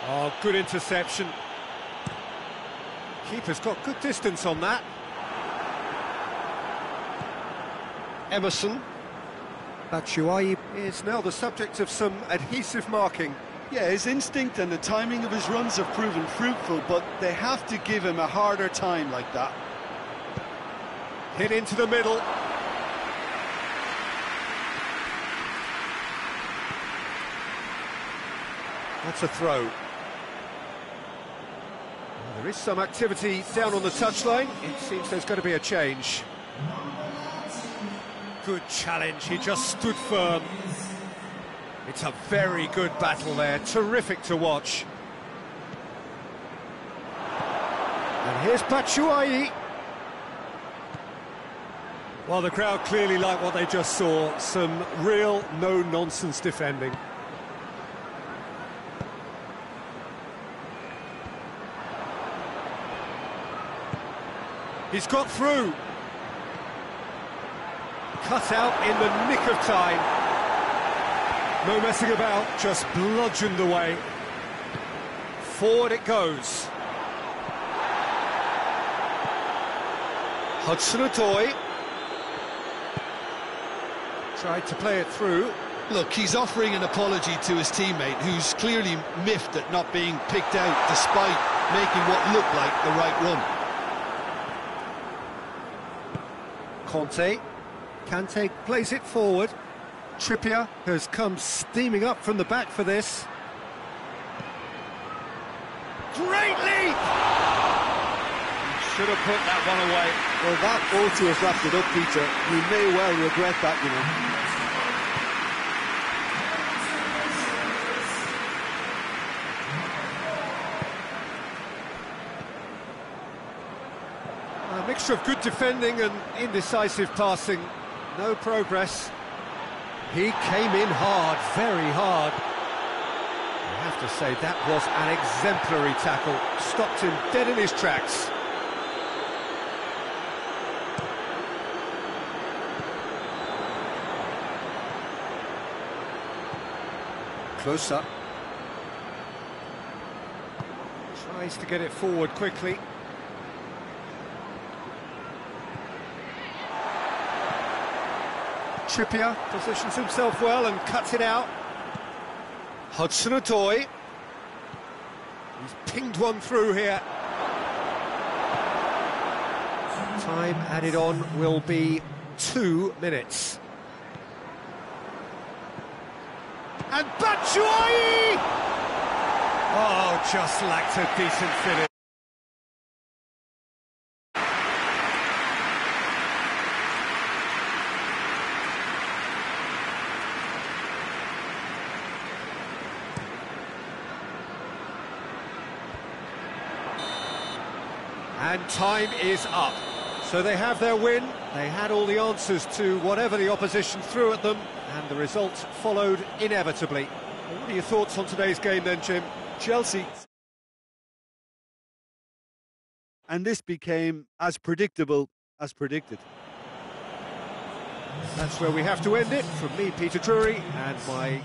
Oh, good interception. Keeper's got good distance on that. Emerson. Batshuayi is now the subject of some adhesive marking. Yeah, his instinct and the timing of his runs have proven fruitful, but they have to give him a harder time like that. Hit into the middle. That's a throw. Well, there is some activity down on the touchline. It seems there's going to be a change. Good challenge, he just stood firm. It's a very good battle there, terrific to watch. And here's Batshuayi. Well, the crowd clearly like what they just saw. Some real no-nonsense defending. He's got through. Cut out in the nick of time. No messing about, just bludgeoned away. Forward it goes. Hudson-Odoi. Tried to play it through. Look, he's offering an apology to his teammate, who's clearly miffed at not being picked out despite making what looked like the right run. Conte. Kante plays it forward. Trippier has come steaming up from the back for this. Great leap! Should have put that one away. Well, that also has wrapped it up, Peter. He may well regret that, you know. A mixture of good defending and indecisive passing. No progress. He came in hard, very hard. I have to say, that was an exemplary tackle. Stopped him dead in his tracks. Close up. Tries to get it forward quickly. Trippier positions himself well and cuts it out. Hudson-Odoi. He's pinged one through here. Time added on will be 2 minutes. And Batshuayi! Oh, just lacked a decent finish. And time is up. So they have their win. They had all the answers to whatever the opposition threw at them, and the result followed inevitably. What are your thoughts on today's game then, Jim? Chelsea. And this became as predictable as predicted. That's where we have to end it. From me, Peter Drury, and my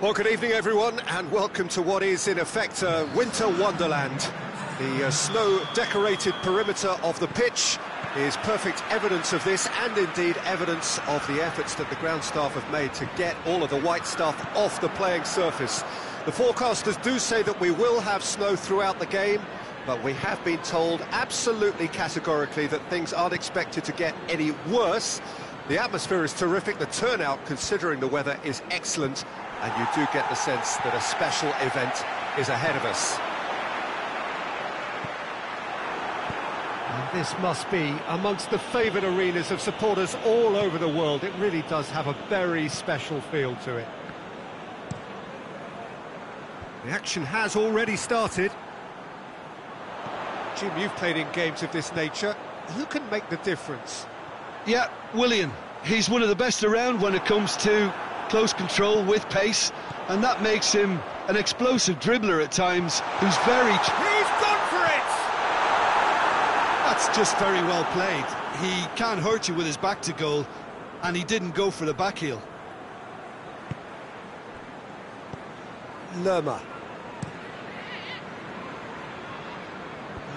Well, good evening, everyone, and welcome to what is, in effect, a winter wonderland. The snow-decorated perimeter of the pitch is perfect evidence of this, and indeed evidence of the efforts that the ground staff have made to get all of the white stuff off the playing surface. The forecasters do say that we will have snow throughout the game, but we have been told absolutely categorically that things aren't expected to get any worse. The atmosphere is terrific, the turnout, considering the weather, is excellent, and you do get the sense that a special event is ahead of us. And this must be amongst the favoured arenas of supporters all over the world. It really does have a very special feel to it. The action has already started. Jim, you've played in games of this nature. Who can make the difference? Yeah, Willian. He's one of the best around when it comes to close control with pace, and that makes him an explosive dribbler at times who's very... He's gone for it! That's just very well played. He can't hurt you with his back to goal, and he didn't go for the back heel. Lerma.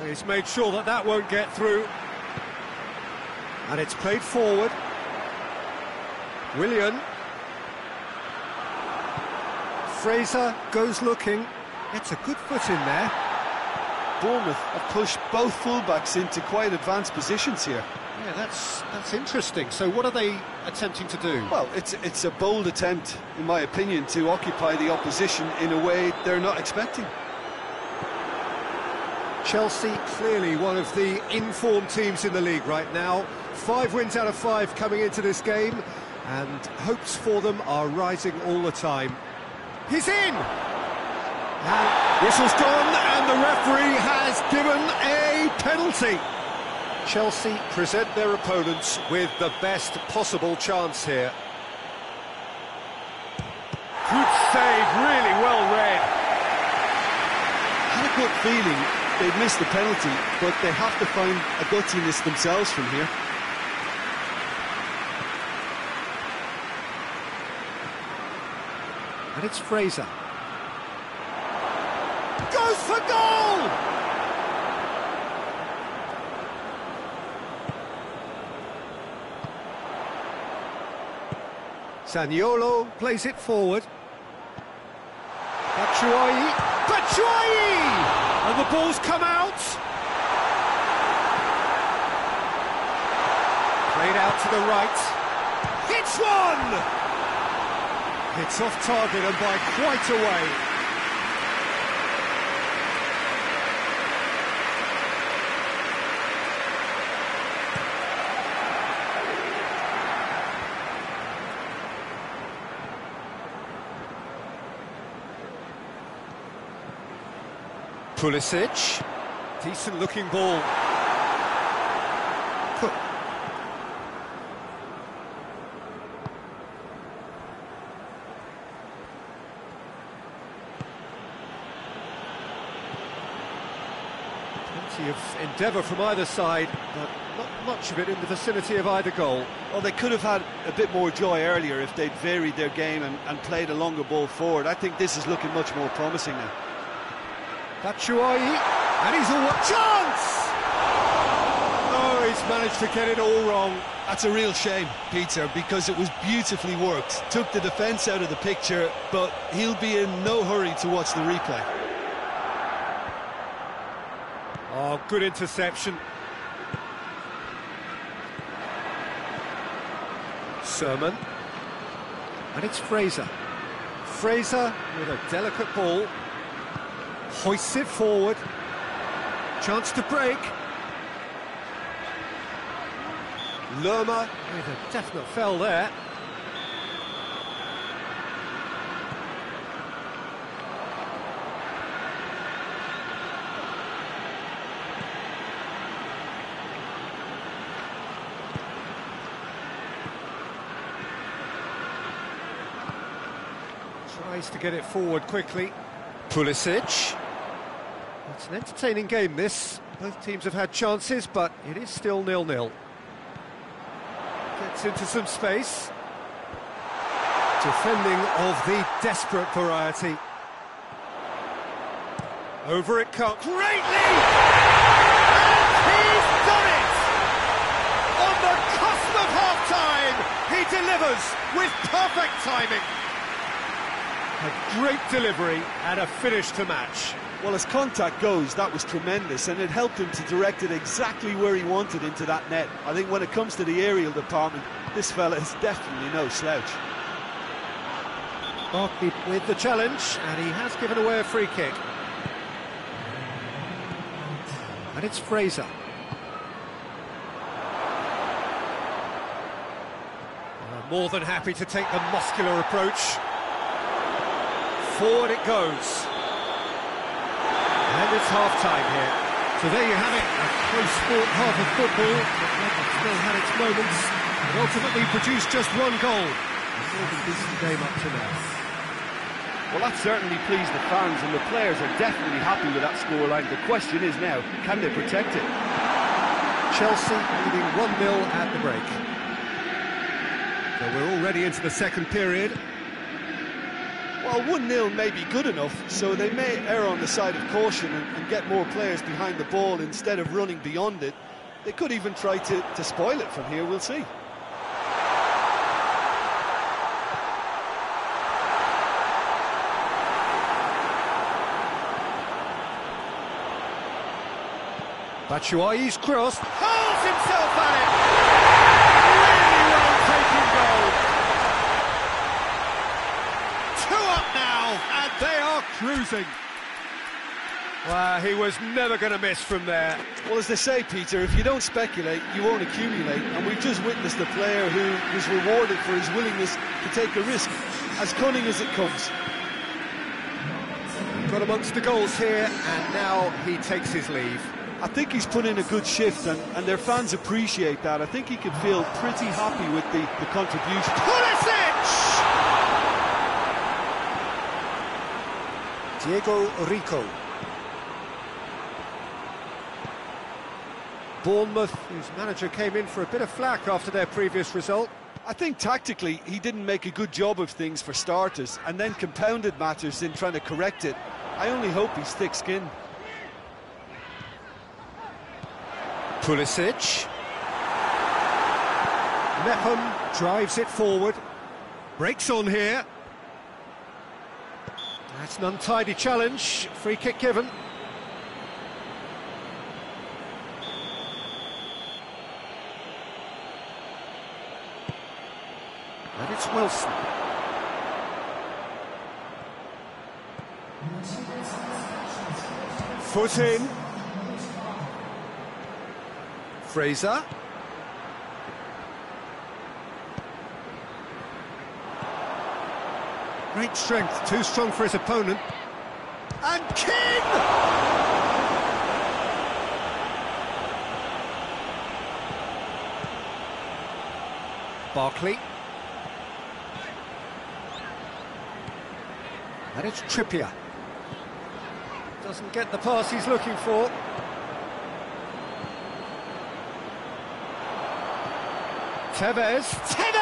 He's made sure that that won't get through. And it's played forward. Willian. Fraser goes looking. It's a good foot in there. Bournemouth have pushed both fullbacks into quite advanced positions here. Yeah, that's interesting. So what are they attempting to do? Well, it's a bold attempt, in my opinion, to occupy the opposition in a way they're not expecting. Chelsea, clearly one of the informed teams in the league right now. 5 wins out of 5 coming into this game, and hopes for them are rising all the time. He's in! And whistle's gone, and the referee has given a penalty. Chelsea present their opponents with the best possible chance here. Good save, really well read. I had a good feeling they'd missed the penalty, but they have to find a gutsiness themselves from here. And it's Fraser. Goes for goal! Zaniolo plays it forward. Batshuayi! And the ball's come out. Played out to the right. Hits one! It's off target and by quite a way. Pulisic, decent looking ball. Cook. Plenty of endeavour from either side, but not much of it in the vicinity of either goal. Well, they could have had a bit more joy earlier if they'd varied their game and played a longer ball forward. I think this is looking much more promising now. Batshuayi, and he's all chance! Oh, he's managed to get it all wrong. That's a real shame, Peter, because it was beautifully worked. Took the defence out of the picture, but he'll be in no hurry to watch the replay. Oh, good interception. Sermon. And it's Fraser. Fraser with a delicate ball. Hoists it forward. Chance to break. Lerma with a definite foul there. Tries to get it forward quickly. Pulisic. It's an entertaining game, this. Both teams have had chances, but it is still 0-0. Gets into some space. Defending of the desperate variety. Over it comes. Great lead! And he's done it! On the cusp of half-time, he delivers with perfect timing. A great delivery and a finish to match. Well, as contact goes, that was tremendous, and it helped him to direct it exactly where he wanted into that net. I think when it comes to the aerial department, this fella is definitely no slouch. Barkley with the challenge, and he has given away a free kick. And it's Fraser. More than happy to take the muscular approach. Forward it goes. And it's half-time here. So there you have it, a close-fought half of football, but still had its moments, and ultimately produced just one goal. A more than decent game up to now. Well, that certainly pleased the fans, and the players are definitely happy with that scoreline. The question is now, can they protect it? Chelsea leading 1-0 at the break. So we're already into the second period. Well, 1-0 may be good enough, so they may err on the side of caution and get more players behind the ball instead of running beyond it. They could even try to spoil it from here, we'll see. Batshuayi's cross, hurls himself at it! Really well taken goal! 2 up now, and they are cruising. Well, he was never going to miss from there. Well, as they say, Peter, if you don't speculate, you won't accumulate, and we've just witnessed a player who was rewarded for his willingness to take a risk, as cunning as it comes. Got amongst the goals here, and now he takes his leave. I think he's put in a good shift, and their fans appreciate that. I think he can feel pretty happy with the contribution. Pulisic! Diego Rico. Bournemouth, whose manager came in for a bit of flack after their previous result. I think tactically he didn't make a good job of things for starters, and then compounded matters in trying to correct it. I only hope he's thick-skinned. Pulisic. Mepham drives it forward. Breaks on here. That's an untidy challenge. Free kick given. And it's Wilson. Foot in. Fraser. Great strength, too strong for his opponent. And King! Barkley. And it's Trippier. Doesn't get the pass he's looking for. Tevez! And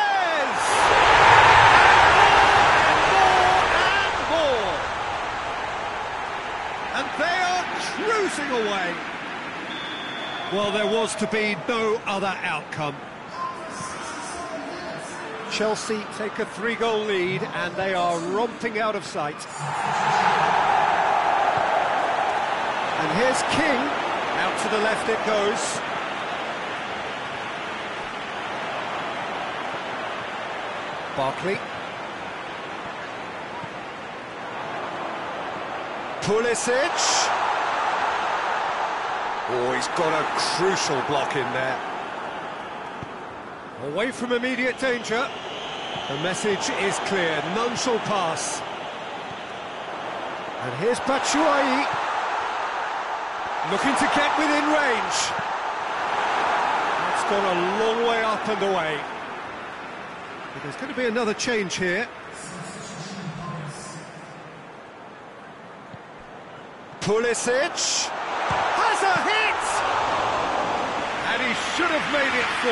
more! And they are cruising away. Well, there was to be no other outcome. Chelsea take a 3-goal lead, and they are romping out of sight. And here's King. Out to the left it goes. Barkley. Pulisic. Oh, he's got a crucial block in there. Away from immediate danger. The message is clear, none shall pass. And here's Batshuayi. Looking to get within range. It's gone a long way up and away. But there's going to be another change here. Pulisic has a hit! And he should have made it 4.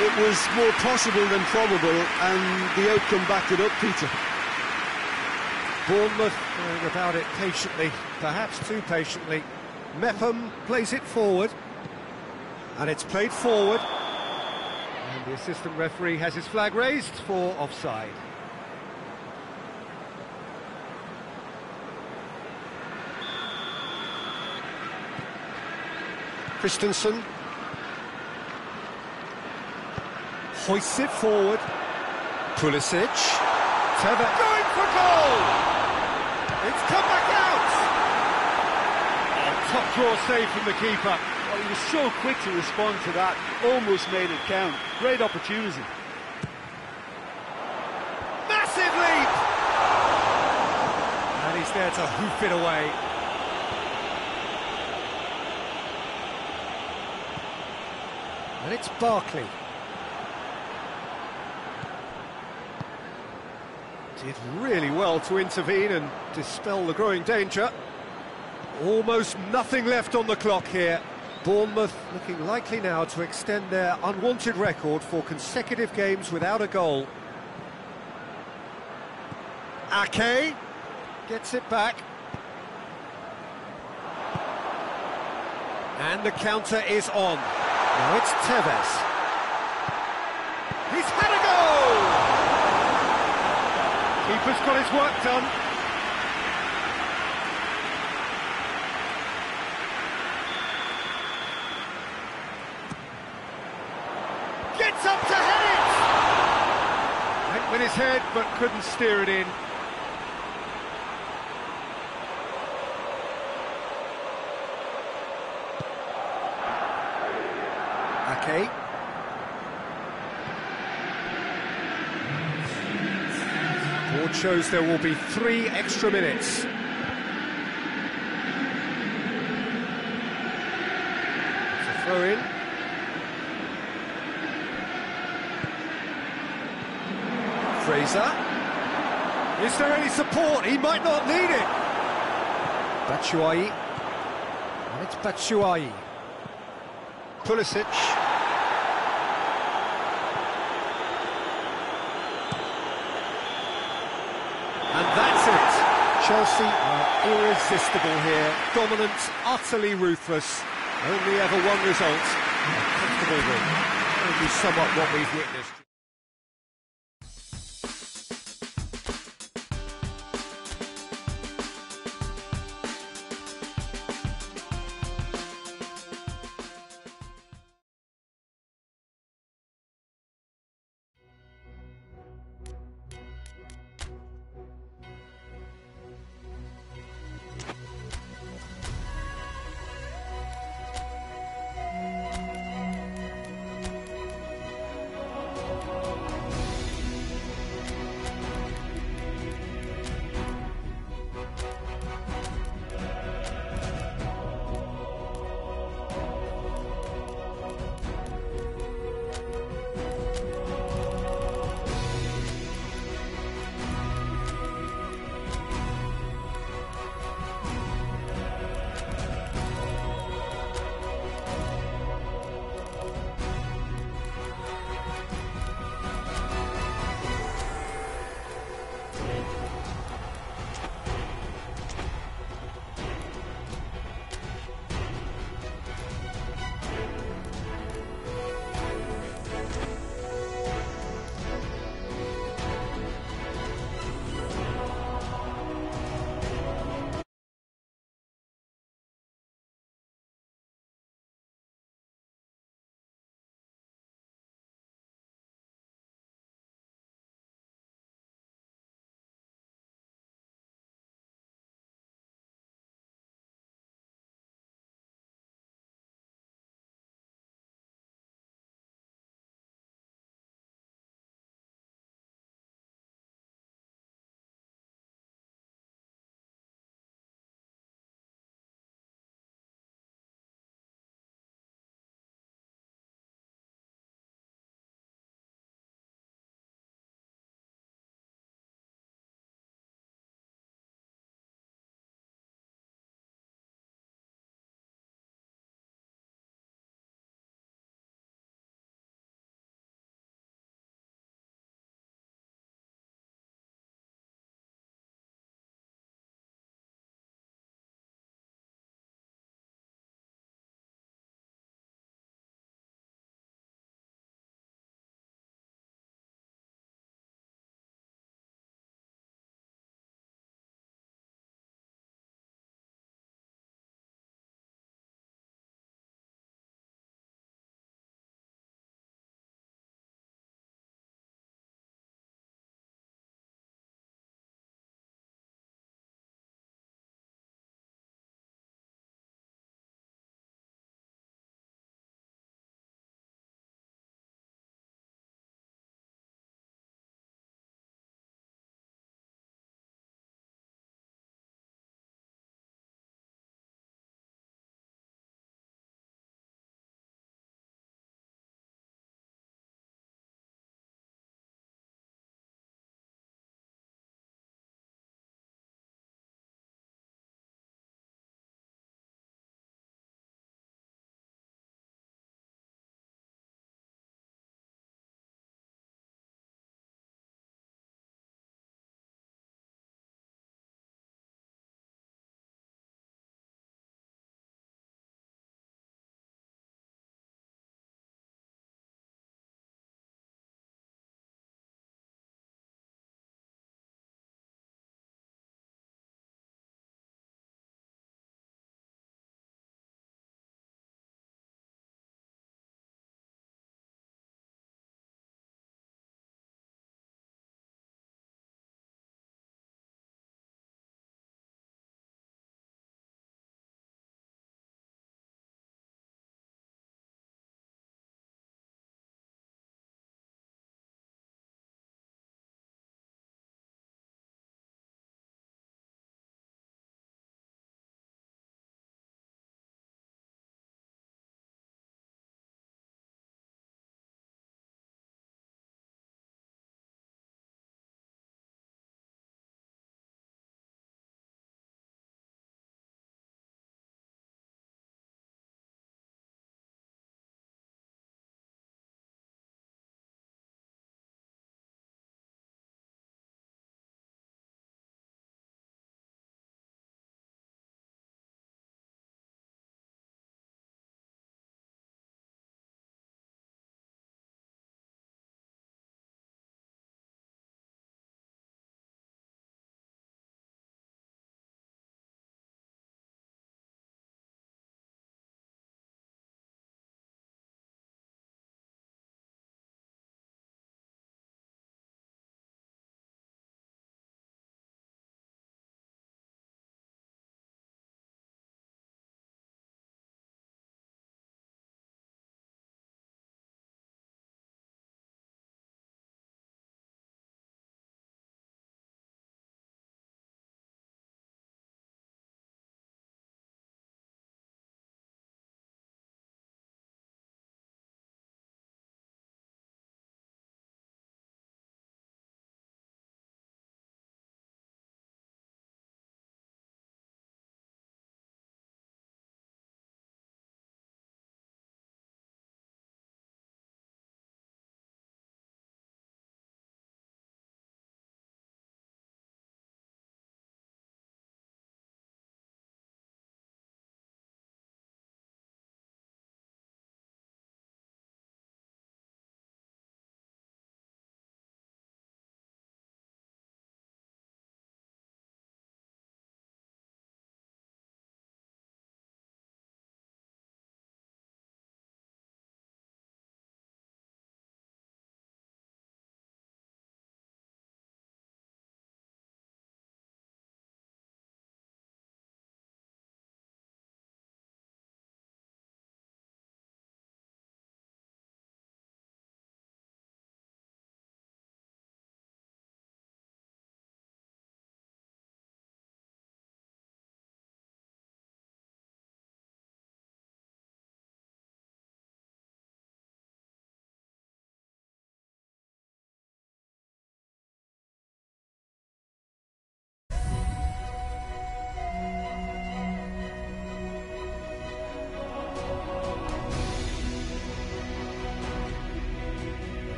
it was more possible than probable, and the outcome backed it up, Peter. Bournemouth going about it patiently, perhaps too patiently. Mepham plays it forward, and it's played forward. And the assistant referee has his flag raised for offside. Christensen hoists it forward. Pulisic. Tevez going for goal! It's come back out! Top draw save from the keeper. Well, he was so quick to respond to that, almost made it count. Great opportunity. Massive leap! And he's there to hoof it away. And it's Barkley. Did really well to intervene and dispel the growing danger. Almost nothing left on the clock here. Bournemouth looking likely now to extend their unwanted record for consecutive games without a goal. Ake gets it back. And the counter is on. Now it's Tevez. He's had a goal! Keeper's got his work done. Gets up to head it! Went with his head, but couldn't steer it in. Ake. Board shows there will be 3 extra minutes. It's a throw in. Fraser. Is there any support? He might not need it. Batshuayi. And it's Batshuayi. Pulisic. And that's it. Chelsea are irresistible here. Dominant, utterly ruthless. Only ever one result. A comfortable win. Only somewhat what we've witnessed.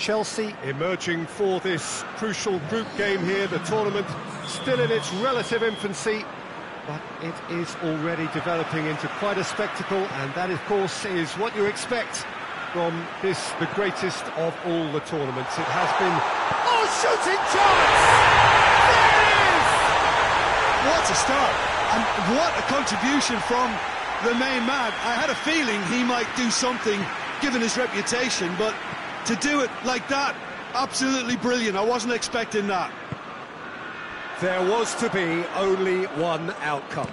Chelsea emerging for this crucial group game here. The tournament still in its relative infancy, but it is already developing into quite a spectacle, and that, of course, is what you expect from this, the greatest of all the tournaments. It has been... Oh, shooting chance! There it is! What a start, and what a contribution from the main man. I had a feeling he might do something, given his reputation, but to do it like that, absolutely brilliant. I wasn't expecting that. There was to be only one outcome.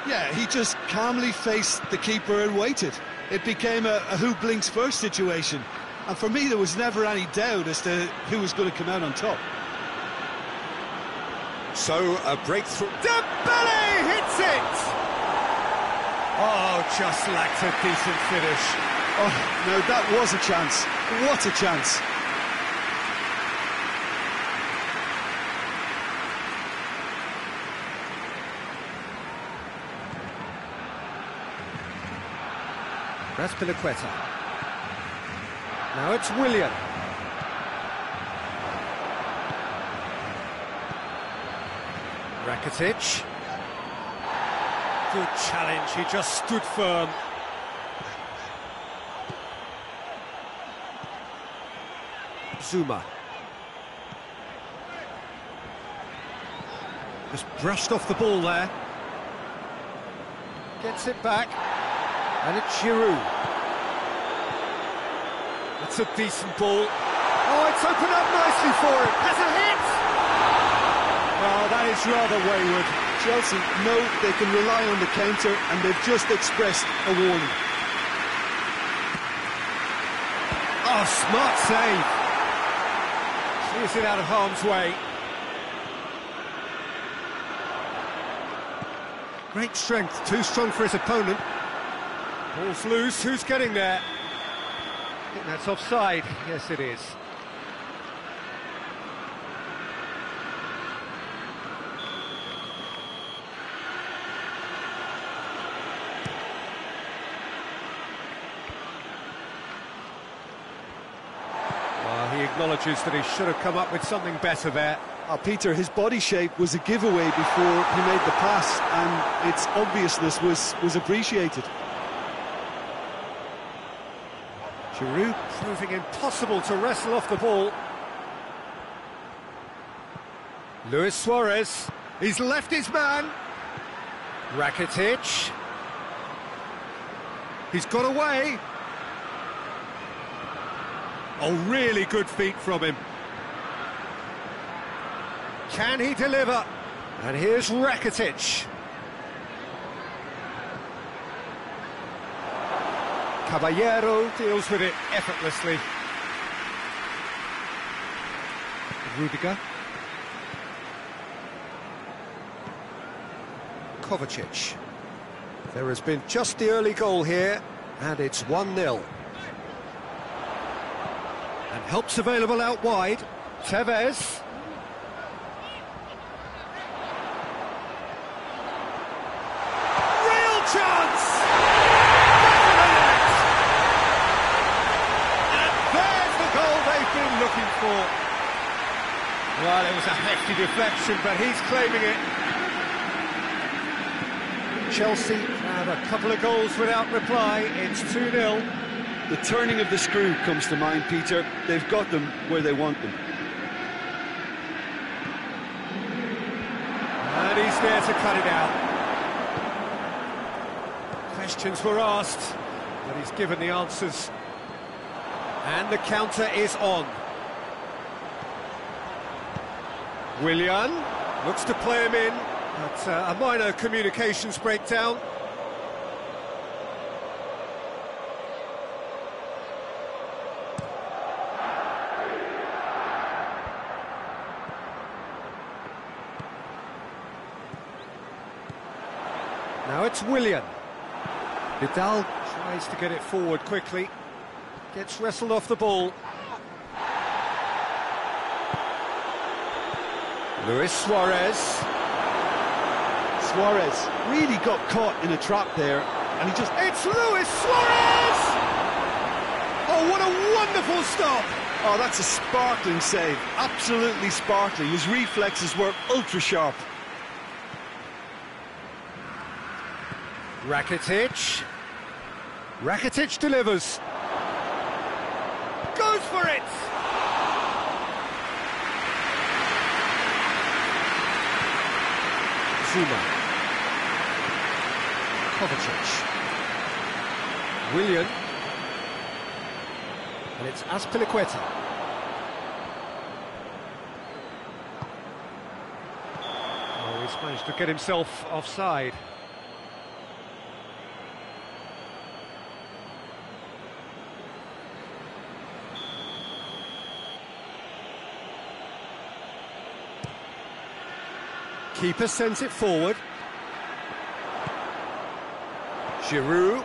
Yeah, he just calmly faced the keeper and waited. It became a who blinks first situation. And for me, there was never any doubt as to who was going to come out on top. So, a breakthrough. Dembele hits it! Oh, just lacked a decent finish. Oh, no, that was a chance. What a chance. Raspilicueta. Now it's Willian. Rakitic. Good challenge, he just stood firm. Zuma. Just brushed off the ball there. Gets it back. And it's Giroud. That's a decent ball. Oh, it's opened up nicely for him. Has a hit! Oh, that is rather wayward. Chelsea know they can rely on the counter, and they've just expressed a warning. Oh, smart save. Clears it out of harm's way. Great strength, too strong for his opponent. Ball's loose, who's getting there? I think that's offside. Yes, it is. Well, he acknowledges that he should have come up with something better there. Peter, his body shape was a giveaway before he made the pass, and its obviousness was appreciated. Giroud proving impossible to wrestle off the ball. Luis Suarez, he's left his man. Rakitic. He's got away. Oh, really good feet from him. Can he deliver? And here's Rakitic. Caballero deals with it effortlessly. Rudiger. Kovacic. There has been just the early goal here, and it's 1-0. And help's available out wide. Tevez. Real chance! They've been looking for. Well, it was a hefty deflection, but he's claiming it. Chelsea have a couple of goals without reply. It's 2-0. The turning of the screw comes to mind, Peter. They've got them where they want them. And he's there to cut it out. Questions were asked, but he's given the answers. And the counter is on. Willian looks to play him in, but a minor communications breakdown. Now it's Willian. Vidal tries to get it forward quickly. Gets wrestled off the ball. Luis Suarez. Suarez really got caught in a trap there, and he just... It's Luis Suarez! Oh, what a wonderful stop! Oh, that's a sparkling save. Absolutely sparkling. His reflexes were ultra-sharp. Rakitic. Rakitic delivers. Goes for it! Zuma. Kovacic. Willian. And it's Azpilicueta. Oh, he's managed to get himself offside. Keeper sends it forward. Giroud.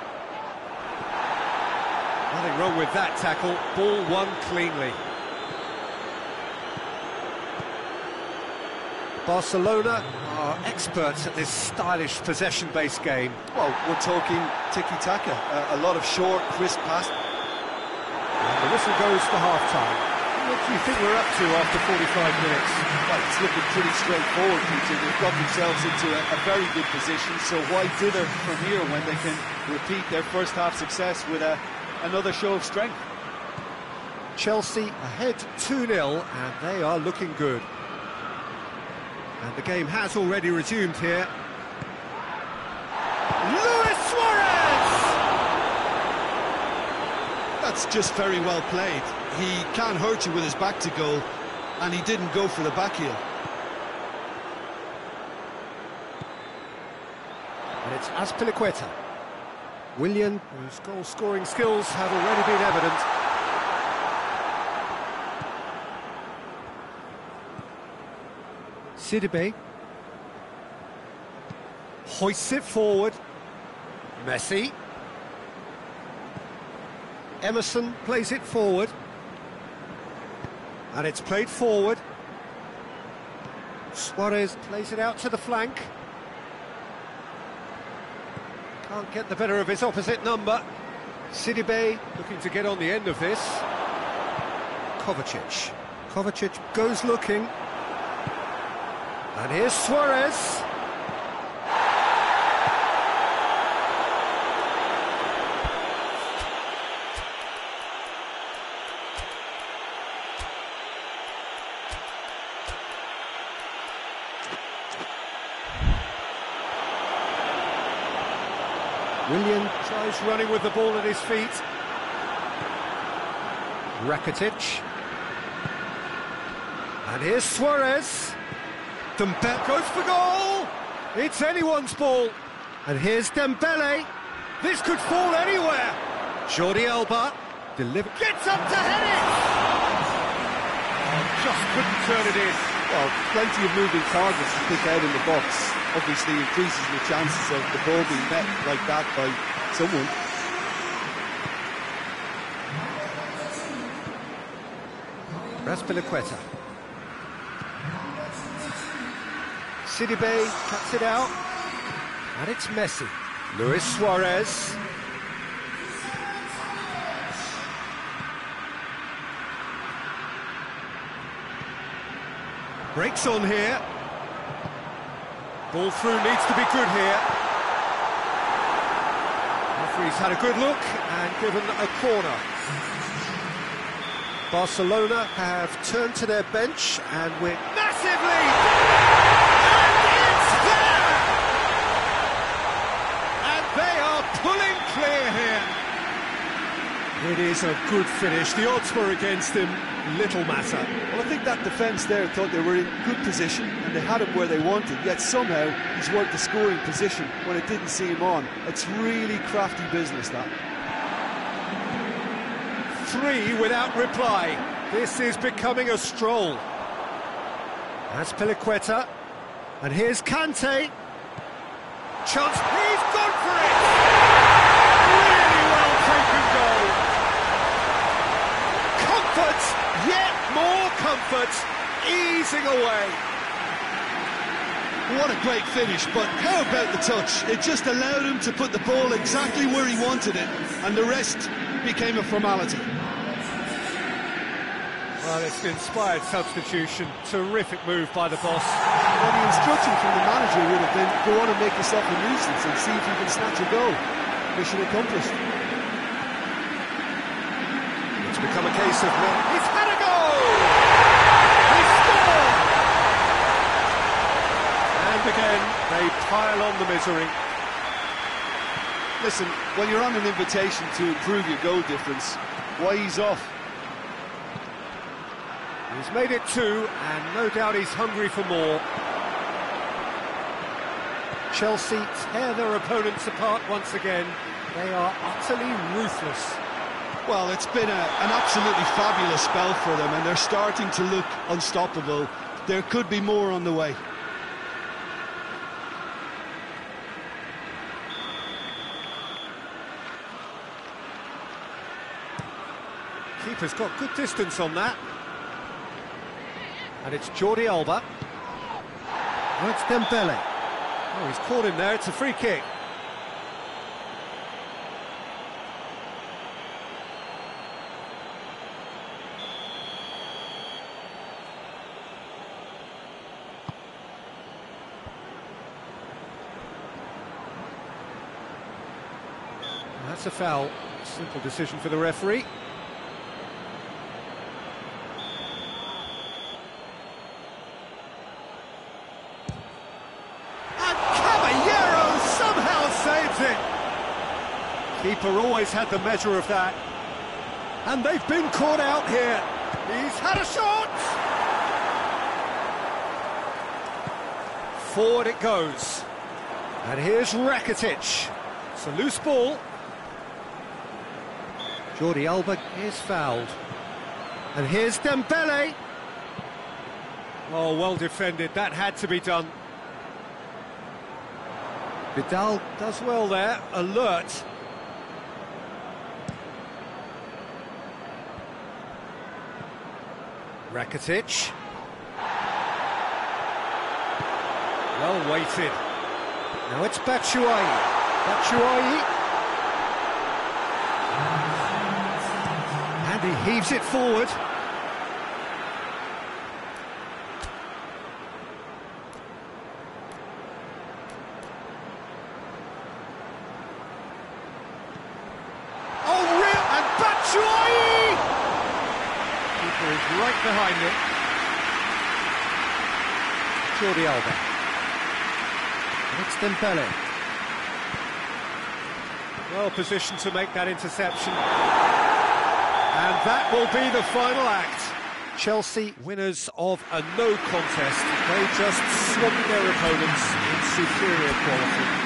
Nothing wrong with that tackle. Ball won cleanly. Barcelona are experts at this stylish possession-based game. Well, we're talking tiki-taka. A lot of short, crisp passes. And the whistle goes for half-time. What do you think we're up to after 45 minutes? Well, it's looking pretty straightforward, Peter. They've got themselves into a very good position, so why dither from here when they can repeat their first half success with another show of strength? Chelsea ahead 2-0, and they are looking good. And the game has already resumed here. Luis Suarez! That's just very well played. He can't hurt you with his back to goal, and he didn't go for the back heel. And it's Azpilicueta. Willian, whose goal-scoring skills have already been evident. Sidibe. Hoists it forward. Messi. Emerson plays it forward. And it's played forward. Suarez plays it out to the flank. Can't get the better of his opposite number. Sidibe looking to get on the end of this. Kovacic. Kovacic goes looking. And here's Suarez. Willian tries running with the ball at his feet. Rakitic. And here's Suarez. Dembele goes for goal! It's anyone's ball. And here's Dembele. This could fall anywhere. Jordi Alba delivers. Gets up to head it! Oh, just couldn't turn it in. Well, plenty of moving targets to pick out in the box. Obviously increases the chances of the ball being met like that by someone. Azpilicueta. Sidibe cuts it out. And it's Messi. Luis Suarez. Breaks on here. Ball through needs to be good here. Referee's had a good look and given a corner. Barcelona have turned to their bench and we're massively! And it's there! And they are pulling clear here. It is a good finish. The odds were against him. Little matter. Well, I think that defence there thought they were in good position and they had him where they wanted, yet somehow he's worked the scoring position when it didn't see him on. It's really crafty business, that. 3 without reply. This is becoming a stroll. Azpilicueta. And here's Kante. Chance. He's gone for it! Really well taken goal. Comfort, yet more comfort, easing away. What a great finish, but how about the touch? It just allowed him to put the ball exactly where he wanted it, and the rest became a formality. Well, it's an inspired substitution. Terrific move by the boss. Well, the instruction from the manager would have been, go on and make yourself a nuisance and see if you can snatch a goal. Mission accomplished. It's become a case of, he's had a goal! He's scored! And again, they pile on the misery. Listen, when you're on an invitation to improve your goal difference, why ease off? He's made it 2, and no doubt he's hungry for more. Chelsea tear their opponents apart once again. They are utterly ruthless. Well, it's been an absolutely fabulous spell for them, and they're starting to look unstoppable. There could be more on the way. Keeper's got good distance on that. And it's Jordi Alba. Oh, it's Dembele. Oh, he's caught him there. It's a free kick. That's a foul. Simple decision for the referee. Keeper always had the measure of that. And they've been caught out here. He's had a shot! Forward it goes. And here's Rakitic. It's a loose ball. Jordi Alba is fouled. And here's Dembele. Oh, well defended. That had to be done. Vidal does well there. Alert. Rakitic. Well weighted. Now it's Batshuayi. Batshuayi. And he heaves it forward. Oh, real! And Batshuayi! Keeper is right behind him. Jordi Alba. It's Dembele. Well positioned to make that interception. And that will be the final act. Chelsea winners of a no contest. They just swamped their opponents in superior quality.